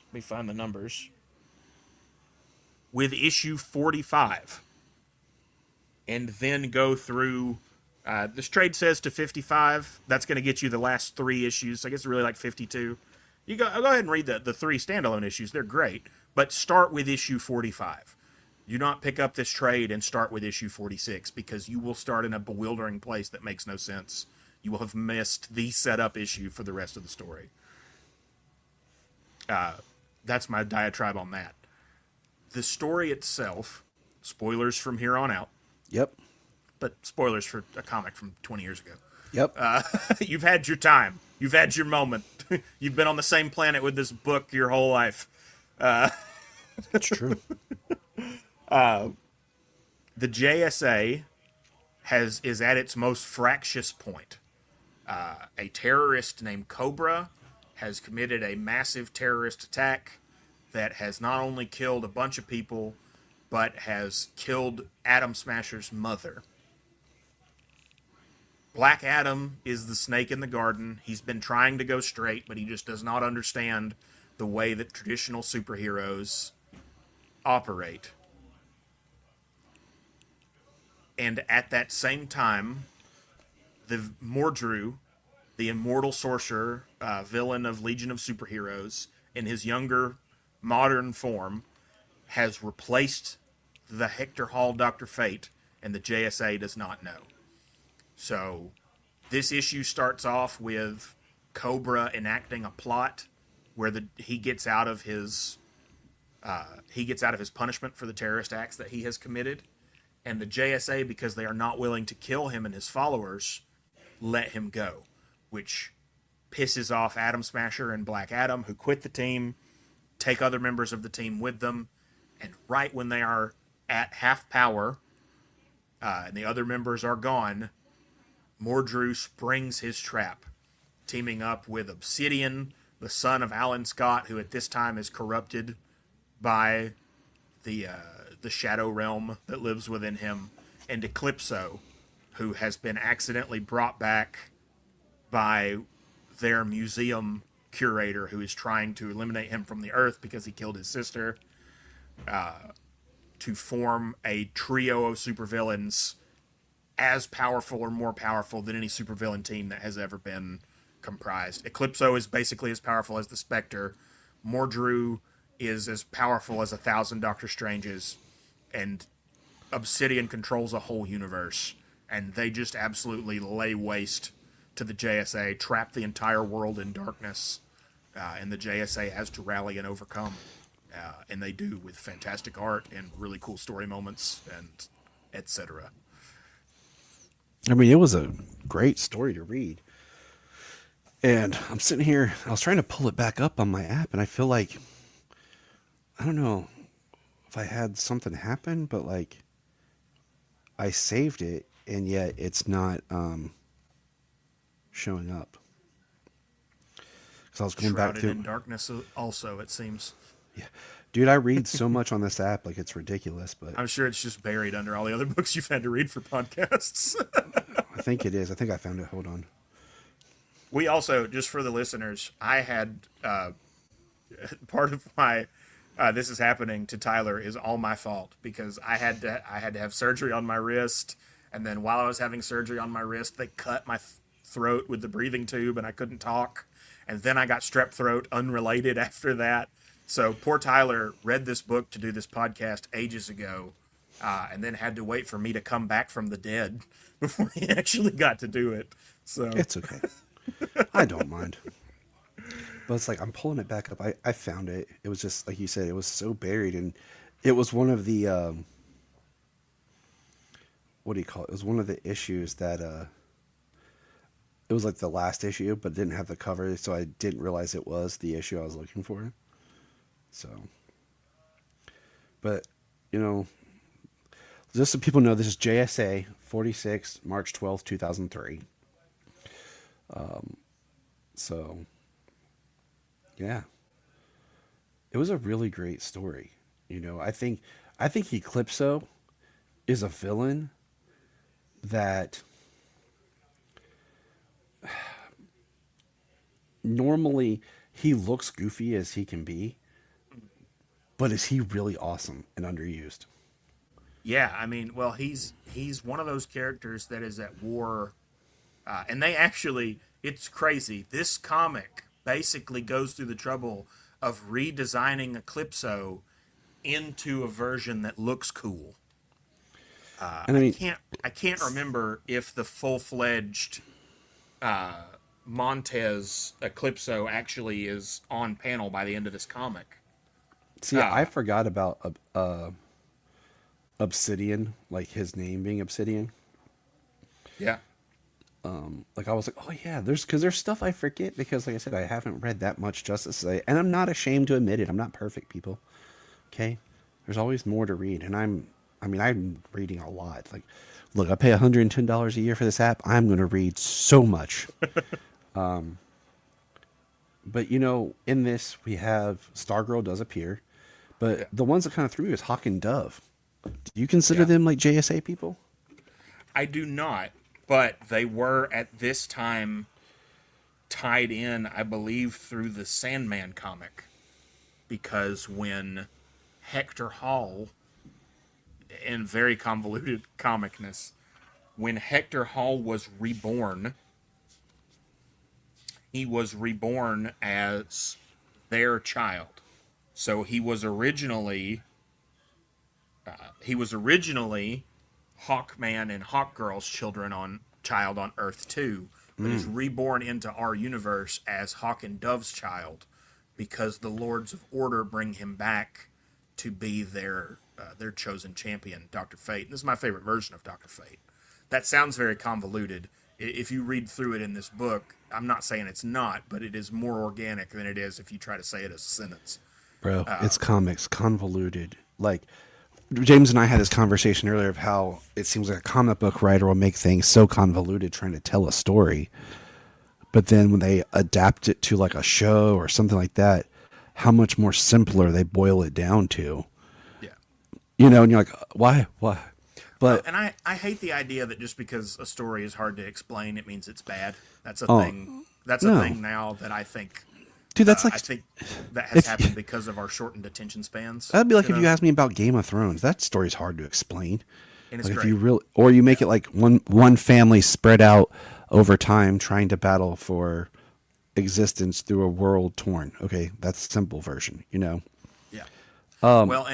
let me find the numbers, with issue 45. and then go through. This trade says to 55. That's going to get you the last 3 issues. So I guess it's really like 52. You go ahead and read the 3 standalone issues. They're great, but start with issue 45. Do not pick up this trade and start with issue 46 because you will start in a bewildering place that makes no sense. You will have missed the setup issue for the rest of the story. That's my diatribe on that. The story itself, spoilers from here on out. Yep. But spoilers for a comic from 20 years ago. Yep. You've had your time. You've had your moment. You've been on the same planet with this book your whole life. That's true. The JSA is at its most fractious point. A terrorist named Cobra has committed a massive terrorist attack that has not only killed a bunch of people, but has killed Atom Smasher's mother. Black Adam is the snake in the garden. He's been trying to go straight, but he just does not understand the way that traditional superheroes operate. And at that same time, the Mordru, the immortal sorcerer, villain of Legion of Superheroes, in his younger, modern form, has replaced the Hector Hall Dr. Fate, and the JSA does not know. So, this issue starts off with Cobra enacting a plot where he gets out of his punishment for the terrorist acts that he has committed, and the JSA, because they are not willing to kill him and his followers, let him go, which pisses off Atom Smasher and Black Adam, who quit the team, take other members of the team with them, and right when they are at half power, and the other members are gone, Mordru springs his trap, teaming up with Obsidian, the son of Alan Scott, who at this time is corrupted by the shadow realm that lives within him, and Eclipso, who has been accidentally brought back by their museum curator, who is trying to eliminate him from the Earth because he killed his sister, to form a trio of supervillains as powerful or more powerful than any supervillain team that has ever been comprised. Eclipso is basically as powerful as the Spectre. Mordru is as powerful as 1,000 Doctor Stranges. And Obsidian controls a whole universe. And they just absolutely lay waste to the JSA, trap the entire world in darkness. And the JSA has to rally and overcome. And they do, with fantastic art and really cool story moments and etc. I mean, it was a great story to read. And I'm sitting here, I was trying to pull it back up on my app, and I feel like, I don't know if I had something happen, but like, I saved it, and yet it's not showing up. Because I was going Shrouded back to in darkness also, it seems. Yeah. Dude, I read so much on this app, like it's ridiculous, but I'm sure it's just buried under all the other books you've had to read for podcasts. I think it is. I think I found it. Hold on. We also, just for the listeners, I had part of my this is happening to Tyler is all my fault because I had to have surgery on my wrist, and then while I was having surgery on my wrist, they cut my throat with the breathing tube, and I couldn't talk, and then I got strep throat unrelated after that. So poor Tyler read this book to do this podcast ages ago, and then had to wait for me to come back from the dead before he actually got to do it. So It's okay. I don't mind. But it's like I'm pulling it back up. I found it. It was just like you said, it was so buried, and it was one of the what do you call it? It was one of the issues that it was like the last issue, but didn't have the cover, so I didn't realize it was the issue I was looking for. So, but you know, just so people know, this is JSA 46, March 12th, 2003. So, yeah, it was a really great story. You know, I think Eclipso is a villain that normally he looks goofy as he can be, but is he really awesome and underused? Yeah, I mean, well, he's one of those characters that is at war, and they actually, it's crazy. This comic basically goes through the trouble of redesigning Eclipso into a version that looks cool. And I mean, I can't remember if the full fledged Montez Eclipso actually is on panel by the end of this comic. see, I forgot about Obsidian, like his name being Obsidian. Yeah. Like I was like, oh yeah, there's stuff I forget because, like I said, I haven't read that much Justice League, and I'm not ashamed to admit it. I'm not perfect, people. Okay, there's always more to read, and I'm reading a lot. Like, look, I pay $110 a year for this app. I'm going to read so much. But in this we have Stargirl does appear, but the ones that kind of threw me is Hawk and Dove. Do you consider them like JSA people? I do not, but they were at this time tied in, I believe, through the Sandman comic. Because when Hector Hall, in very convoluted comicness, when Hector Hall was reborn, he was reborn as their child. So he was originally Hawkman and Hawkgirl's child on Earth 2, but is reborn into our universe as Hawk and Dove's child because the Lords of Order bring him back to be their chosen champion, Dr. Fate. And this is my favorite version of Dr. Fate. That sounds very convoluted. If you read through it in this book, I'm not saying it's not, but it is more organic than it is if you try to say it as a sentence. Bro, it's comics, convoluted. Like, James and I had this conversation earlier of how it seems like a comic book writer will make things so convoluted trying to tell a story. But then when they adapt it to like a show or something like that, how much more simpler they boil it down to. Yeah. And you're like, why? But and I hate the idea that just because a story is hard to explain, it means it's bad. That's a thing. That's a thing now that I think. Dude, that's I think that has happened because of our shortened attention spans. That'd be like if you asked me about Game of Thrones. That story's hard to explain. And it's like great. If you really, or you make it like one family spread out over time trying to battle for existence through a world torn. Okay, that's the simple version, Yeah. Well,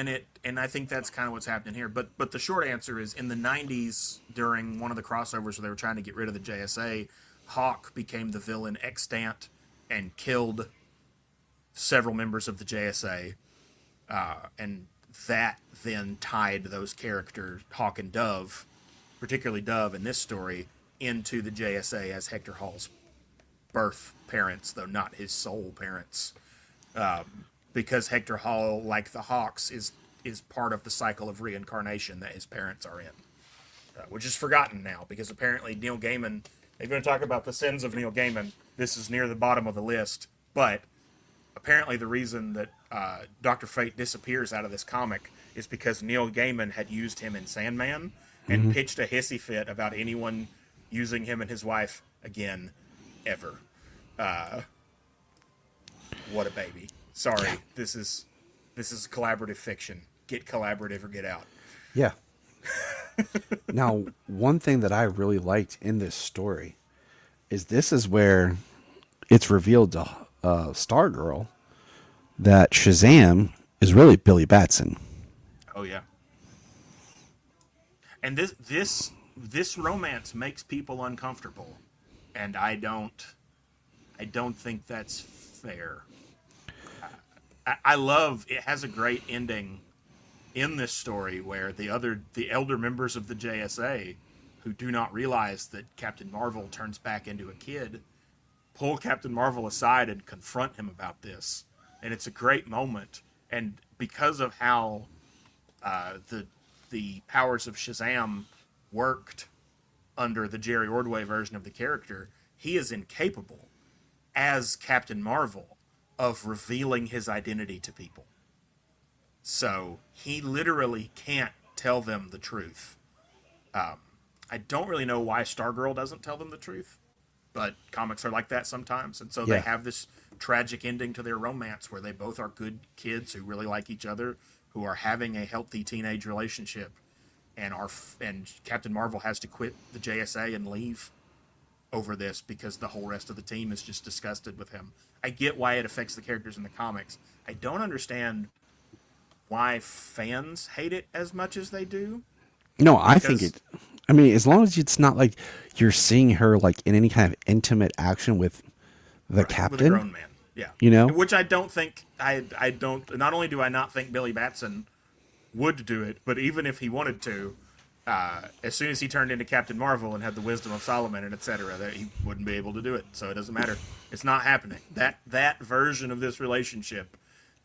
and I think that's kind of what's happening here. But the short answer is in the 90s, during one of the crossovers where they were trying to get rid of the JSA, Hawk became the villain extant and killed several members of the JSA. And that then tied those characters, Hawk and Dove, particularly Dove in this story, into the JSA as Hector Hall's birth parents, though not his soul parents. Because Hector Hall, like the Hawks, is part of the cycle of reincarnation that his parents are in. Which is forgotten now, because apparently Neil Gaiman, they're going to talk about the sins of Neil Gaiman. This is near the bottom of the list. But apparently the reason that Dr. Fate disappears out of this comic is because Neil Gaiman had used him in Sandman and pitched a hissy fit about anyone using him and his wife again, ever. What a baby. Sorry, this is collaborative fiction. Get collaborative or get out. Yeah. Now, one thing that I really liked in this story is this is where it's revealed to Stargirl that Shazam is really Billy Batson. Oh yeah. And this romance makes people uncomfortable, and I don't think that's fair. I love it. Has a great ending in this story where the elder members of the JSA, who do not realize that Captain Marvel turns back into a kid, pull Captain Marvel aside and confront him about this, and it's a great moment. And because of how the powers of Shazam worked under the Jerry Ordway version of the character, he is incapable as Captain Marvel of revealing his identity to people. So he literally can't tell them the truth. I don't really know why Stargirl doesn't tell them the truth, but comics are like that sometimes. And so they have this tragic ending to their romance where they both are good kids who really like each other, who are having a healthy teenage relationship. and Captain Marvel has to quit the JSA and leave over this because the whole rest of the team is just disgusted with him. I get why it affects the characters in the comics. I don't understand why fans hate it as much as they do. No, I think it. I mean, as long as it's not like you're seeing her like in any kind of intimate action with the captain, with a grown man, yeah, you know, which I don't think. I don't. Not only do I not think Billy Batson would do it, but even if he wanted to, as soon as he turned into Captain Marvel and had the wisdom of Solomon and etc., that he wouldn't be able to do it. So it doesn't matter. It's not happening. That version of this relationship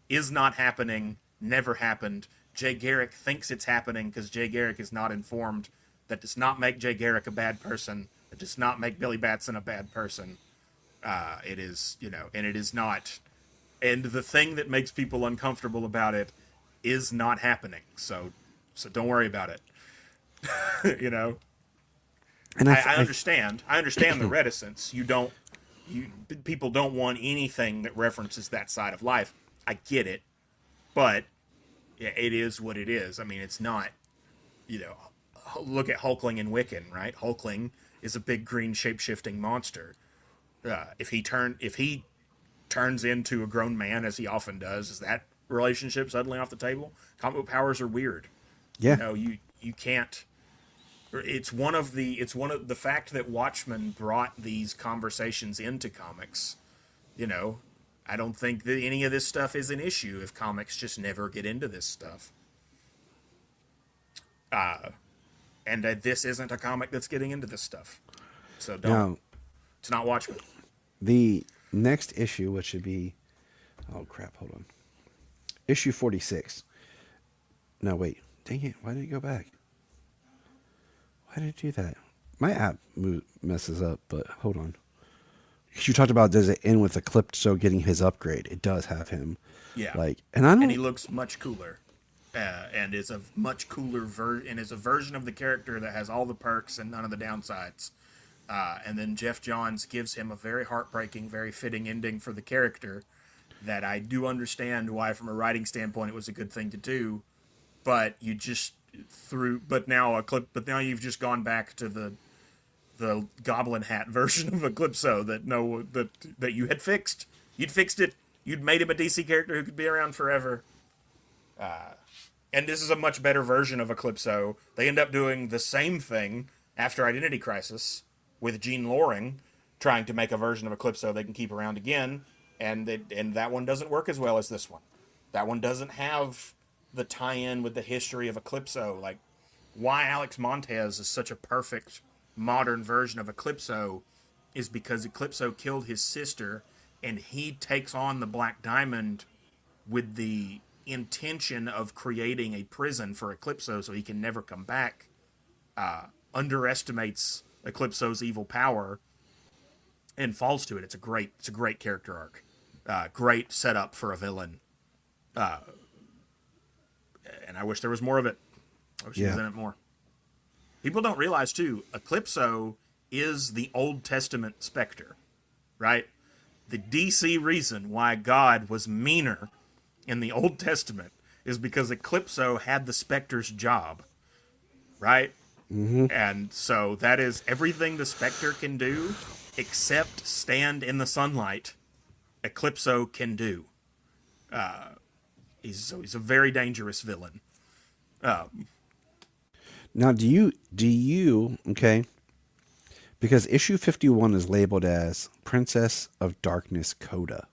is not happening. Never happened. Jay Garrick thinks it's happening because Jay Garrick is not informed. That does not make Jay Garrick a bad person. It does not make Billy Batson a bad person. It is, and it is not. And the thing that makes people uncomfortable about it is not happening. So don't worry about it. And I understand. I understand the reticence. People don't want anything that references that side of life. I get it, but yeah, it is what it is. I mean, it's not. Look at Hulkling and Wiccan, right? Hulkling is a big green shape-shifting monster. If he turns into a grown man, as he often does, is that relationship suddenly off the table? Comic book powers are weird. Yeah. You can't. It's one of the fact that Watchmen brought these conversations into comics. I don't think that any of this stuff is an issue if comics just never get into this stuff. And this isn't a comic that's getting into this stuff. So don't. No. It's not Watchmen. The next issue, which should be... Oh, crap. Hold on. Issue 46. No, wait. Dang it. Why did it go back? Why did it do that? My app messes up, but hold on. Because you talked about, does it end with Eclipso getting his upgrade? It does have him. Yeah. And he looks much cooler. And is a much cooler is a version of the character that has all the perks and none of the downsides. And then Jeff Johns gives him a very heartbreaking, very fitting ending for the character that I do understand why, from a writing standpoint, it was a good thing to do. But you just but now you've just gone back to the Goblin Hat version of Eclipso that you had fixed. You'd fixed it. You'd made him a DC character who could be around forever. And this is a much better version of Eclipso. They end up doing the same thing after Identity Crisis with Gene Loring trying to make a version of Eclipso they can keep around again, and that one doesn't work as well as this one. That one doesn't have the tie-in with the history of Eclipso. Like, why Alex Montez is such a perfect modern version of Eclipso is because Eclipso killed his sister, and he takes on the Black Diamond with the intention of creating a prison for Eclipso so he can never come back, underestimates Eclipso's evil power and falls to it. It's a great character arc. Great setup for a villain. And I wish there was more of it. I wish he was in it more. People don't realize, too, Eclipso is the Old Testament Spectre, right? The DC reason why God was meaner in the Old Testament is because Eclipso had the Spectre's job, right? Mm-hmm. And so that is everything the Spectre can do except stand in the sunlight. Eclipso can do. He's a very dangerous villain. Now, do you okay? Because issue 51 is labeled as Princess of Darkness Coda.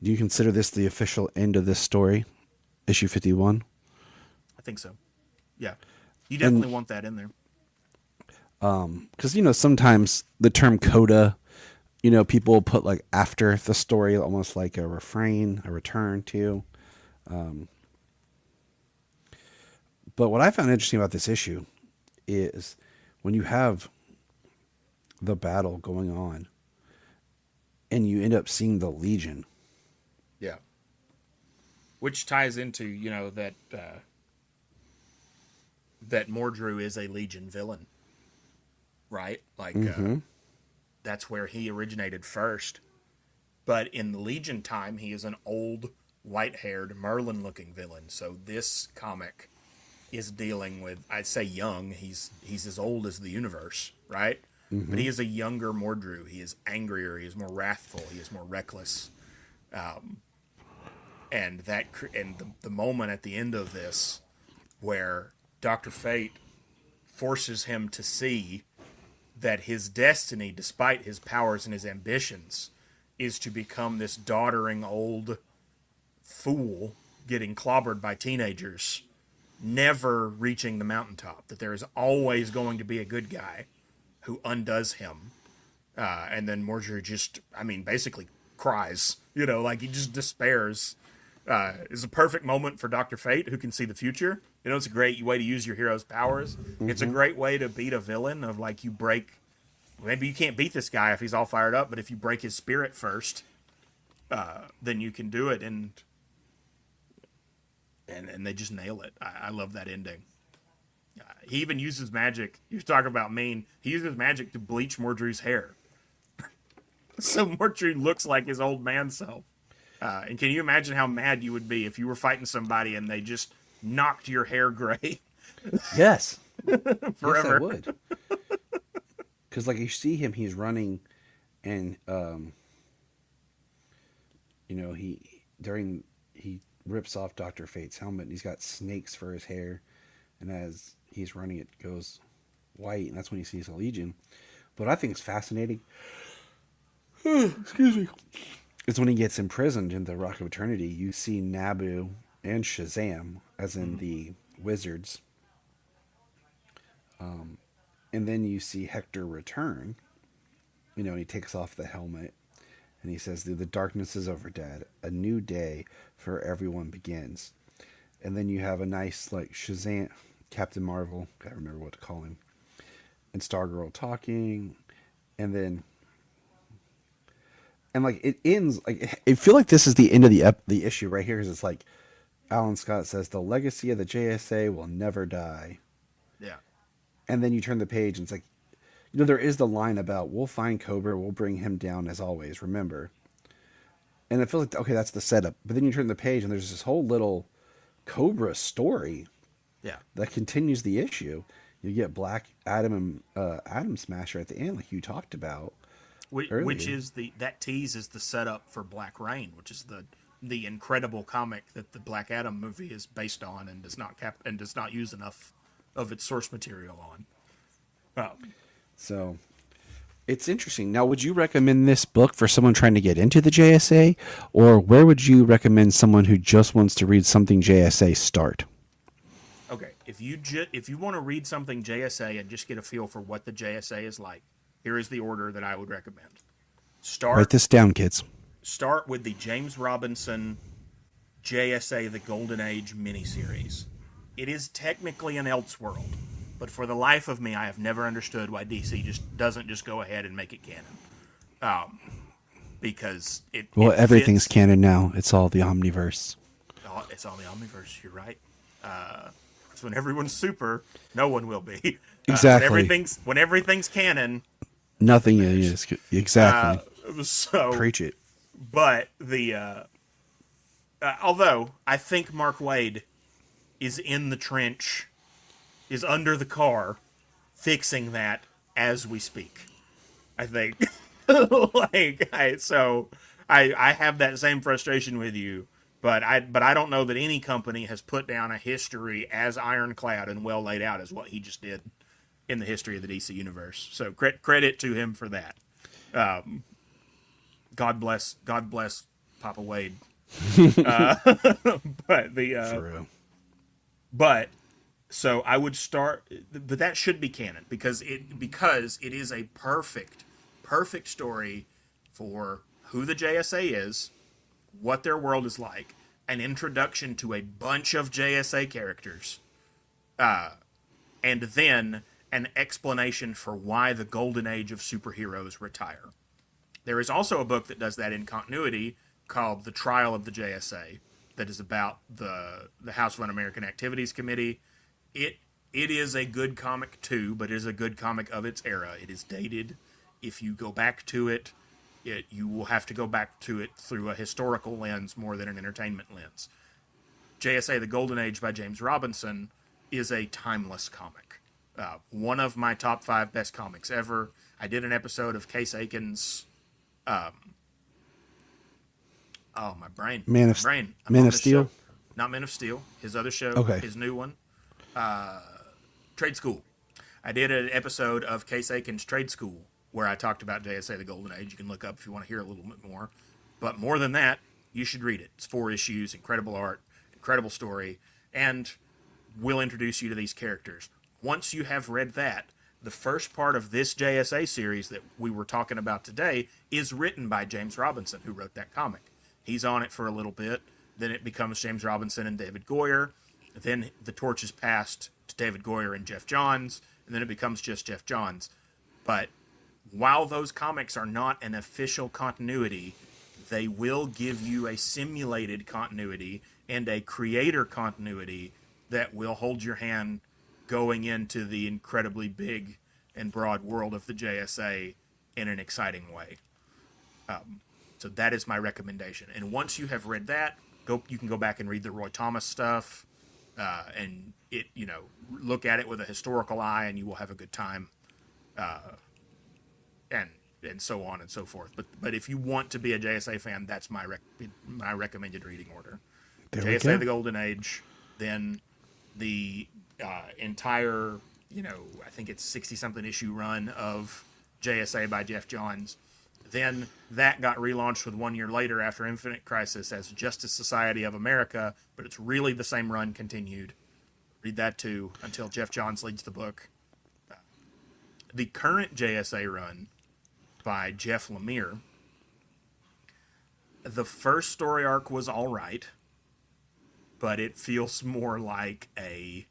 Do you consider this the official end of this story? Issue 51? I think so. Yeah. You definitely want that in there. Because, sometimes the term coda, people put like after the story, almost like a refrain, a return to. But what I found interesting about this issue is when you have the battle going on and you end up seeing the Legion. Yeah. Which ties into, that Mordru is a Legion villain, right? Like, that's where he originated first. But in the Legion time, he is an old, white-haired, Merlin-looking villain. So this comic is dealing with, I'd say young, he's as old as the universe, right? Mm-hmm. But he is a younger Mordru. He is angrier, he is more wrathful, he is more reckless. And the moment at the end of this where Dr. Fate forces him to see that his destiny, despite his powers and his ambitions, is to become this doddering old fool getting clobbered by teenagers, never reaching the mountaintop, that there is always going to be a good guy who undoes him. And then Mordru just, basically cries, like he just despairs. Is a perfect moment for Dr. Fate, who can see the future. It's a great way to use your hero's powers. Mm-hmm. It's a great way to beat a villain of like you break. Maybe you can't beat this guy if he's all fired up, but if you break his spirit first, then you can do it. And they just nail it. I love that ending. He even uses magic. You talk about mean. He uses magic to bleach Mordru's hair. So Mordru looks like his old man self. And can you imagine how mad you would be if you were fighting somebody and they just knocked your hair gray? Yes. Forever. Yes, I would. Because, like, you see him, he's running, and, he rips off Dr. Fate's helmet, and he's got snakes for his hair, and as he's running, it goes white, and that's when he sees a Legion. But what I think is fascinating, excuse me, is when he gets imprisoned in the Rock of Eternity, you see Nabu and Shazam, as in the wizards. And then you see Hector return, and he takes off the helmet, and he says, the darkness is over, Dad. A new day for everyone begins. And then you have a nice, like, Shazam, Captain Marvel, gotta remember what to call him, and Stargirl talking, and then... And, like, it ends, like, I feel like this is the end of the issue right here, because it's like, Alan Scott says, the legacy of the JSA will never die. Yeah. And then you turn the page, and it's like, there is the line about, we'll find Cobra, we'll bring him down as always, remember. And it feels like, okay, that's the setup. But then you turn the page, and there's this whole little Cobra story that continues the issue. You get Black Adam and Atom Smasher at the end, like you talked about. Which is that tease is the setup for Black Rain, which is the incredible comic that the Black Adam movie is based on and does not use enough of its source material on. So it's interesting. Now, would you recommend this book for someone trying to get into the JSA, or where would you recommend someone who just wants to read something JSA start? Okay, if you want to read something JSA and just get a feel for what the JSA is like, here is the order that I would recommend. Write this down, kids. Start with the James Robinson JSA The Golden Age miniseries. It is technically an Elseworld, but for the life of me, I have never understood why DC just doesn't just go ahead and make it canon. Because everything's canon now. It's all the Omniverse. It's all the Omniverse. You're right. Because when everyone's super, no one will be. Exactly. When everything's canon, nothing is. Exactly. So preach it. But although I think Mark Waid is in the trench, is under the car, fixing that as we speak. I think, I have that same frustration with you, but I don't know that any company has put down a history as ironclad and well laid out as what he just did in the history of the DC universe. So credit to him for that. God bless Papa Wade. For real. But so I would start, but that should be canon because it is a perfect story for who the JSA is, what their world is like, an introduction to a bunch of JSA characters, and then an explanation for why the golden age of superheroes retire. There is also a book that does that in continuity called The Trial of the JSA that is about the House of Un-American Activities Committee. It is a good comic too, but it is a good comic of its era. It is dated. If you go back to it, you will have to go back to it through a historical lens more than an entertainment lens. JSA The Golden Age by James Robinson is a timeless comic. One of my top 5 best comics ever. I did an episode of Case Aiken's. Oh, my brain. Man of Steel? Show. Not Man of Steel. His other show. Okay. His new one. Trade School. I did an episode of Case Aiken's Trade School where I talked about JSA the Golden Age. You can look up if you want to hear a little bit more. But more than that, you should read it. It's 4 issues, incredible art, incredible story, and will introduce you to these characters. Once you have read that, the first part of this JSA series that we were talking about today is written by James Robinson, who wrote that comic. He's on it for a little bit. Then it becomes James Robinson and David Goyer. Then the torch is passed to David Goyer and Jeff Johns, and then it becomes just Jeff Johns. But while those comics are not an official continuity, they will give you a simulated continuity and a creator continuity that will hold your hand going into the incredibly big and broad world of the JSA in an exciting way. So that is my recommendation. And once you have read that, you can go back and read the Roy Thomas stuff, and look at it with a historical eye, and you will have a good time, and so on and so forth. But if you want to be a JSA fan, that's my recommended reading order. JSA the Golden Age, then the entire, I think it's 60-something issue run of JSA by Jeff Johns. Then that got relaunched with 1 year later after Infinite Crisis as Justice Society of America, but it's really the same run continued. Read that too until Jeff Johns leads the book. The current JSA run by Jeff Lemire, the first story arc was all right, but it feels more like an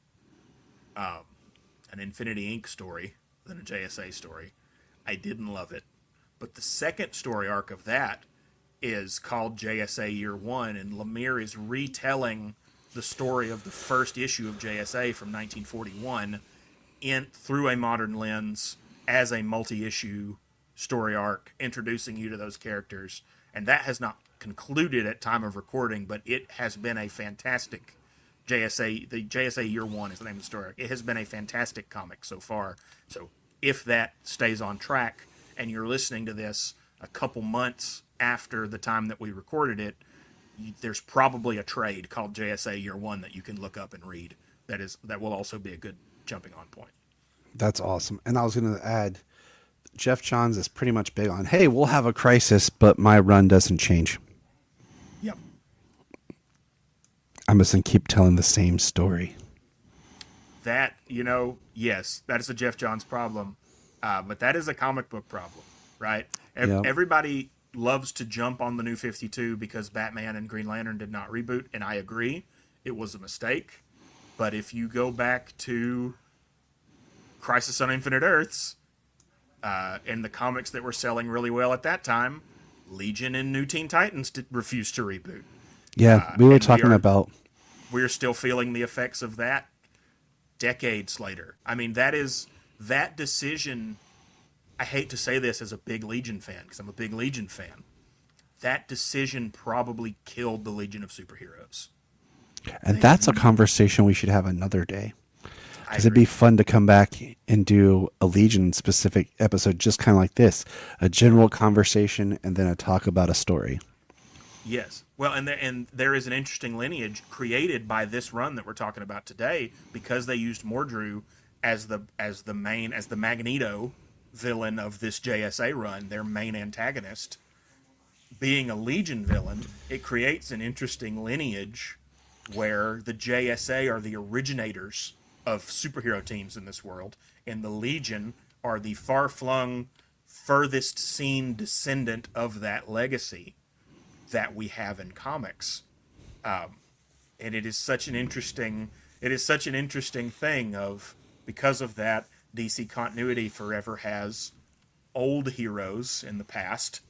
Infinity Inc. story than a JSA story. I didn't love it. But the second story arc of that is called JSA Year One, and Lemire is retelling the story of the first issue of JSA from 1941 through a modern lens as a multi-issue story arc, introducing you to those characters. And that has not concluded at time of recording, but it has been a fantastic JSA. The JSA Year One is the name of the story arc. It has been a fantastic comic so far. So if that stays on track, and you're listening to this a couple months after the time that we recorded it, there's probably a trade called JSA Year One that you can look up and read. That will also be a good jumping on point. That's awesome. And I was going to add, Jeff Johns is pretty much big on, hey, we'll have a crisis, but my run doesn't change. Yep. I'm just going to keep telling the same story. That, yes, that is a Jeff Johns problem. But that is a comic book problem, right? Yep. Everybody loves to jump on the New 52 because Batman and Green Lantern did not reboot, and I agree. It was a mistake. But if you go back to Crisis on Infinite Earths, and the comics that were selling really well at that time, Legion and New Teen Titans refused to reboot. Yeah, we were talking about... We're still feeling the effects of that decades later. I mean, that decision, I hate to say this as a big Legion fan, because I'm a big Legion fan, that decision probably killed the Legion of Superheroes. And that's a conversation we should have another day. Because it'd be fun to come back and do a Legion-specific episode just kind of like this. A general conversation and then a talk about a story. Yes. Well, and there is an interesting lineage created by this run that we're talking about today, because they used Mordru as the Magneto villain of this JSA run, their main antagonist. Being a Legion villain, it creates an interesting lineage where the JSA are the originators of superhero teams in this world, and the Legion are the far-flung, furthest seen descendant of that legacy that we have in comics. And it is such an interesting thing of, because of that, DC continuity forever has old heroes in the past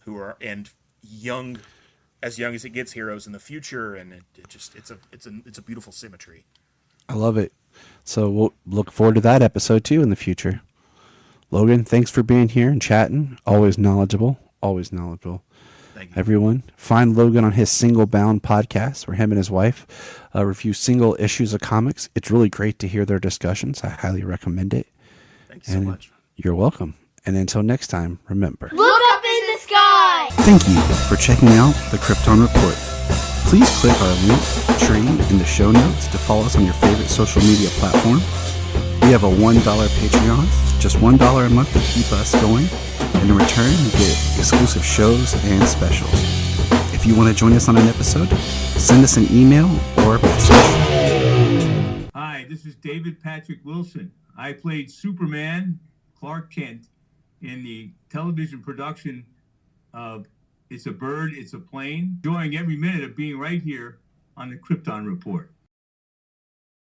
who are, and young as it gets, heroes in the future, and it's a beautiful symmetry. I love it. So we'll look forward to that episode too in the future. Logan, thanks for being here and chatting. Always knowledgeable. Always knowledgeable. Thank you. everyone. Find Logan on his Single Bound podcast, where him and his wife review single issues of comics. It's really great to hear their discussions. I highly recommend it. Thank you so much. You're welcome. And until next time, remember, Look up in the sky! thank you for checking out the Krypton Report. Please click our link tree in the show notes to follow us on your favorite social media platform. We have a $1 Patreon, just $1 a month to keep us going. And in return, you get exclusive shows and specials. If you want to join us on an episode, send us an email or a message. Hi, this is David Patrick Wilson. I played Superman, Clark Kent, in the television production of It's a Bird, It's a Plane. Enjoying every minute of being right here on the Krypton Report.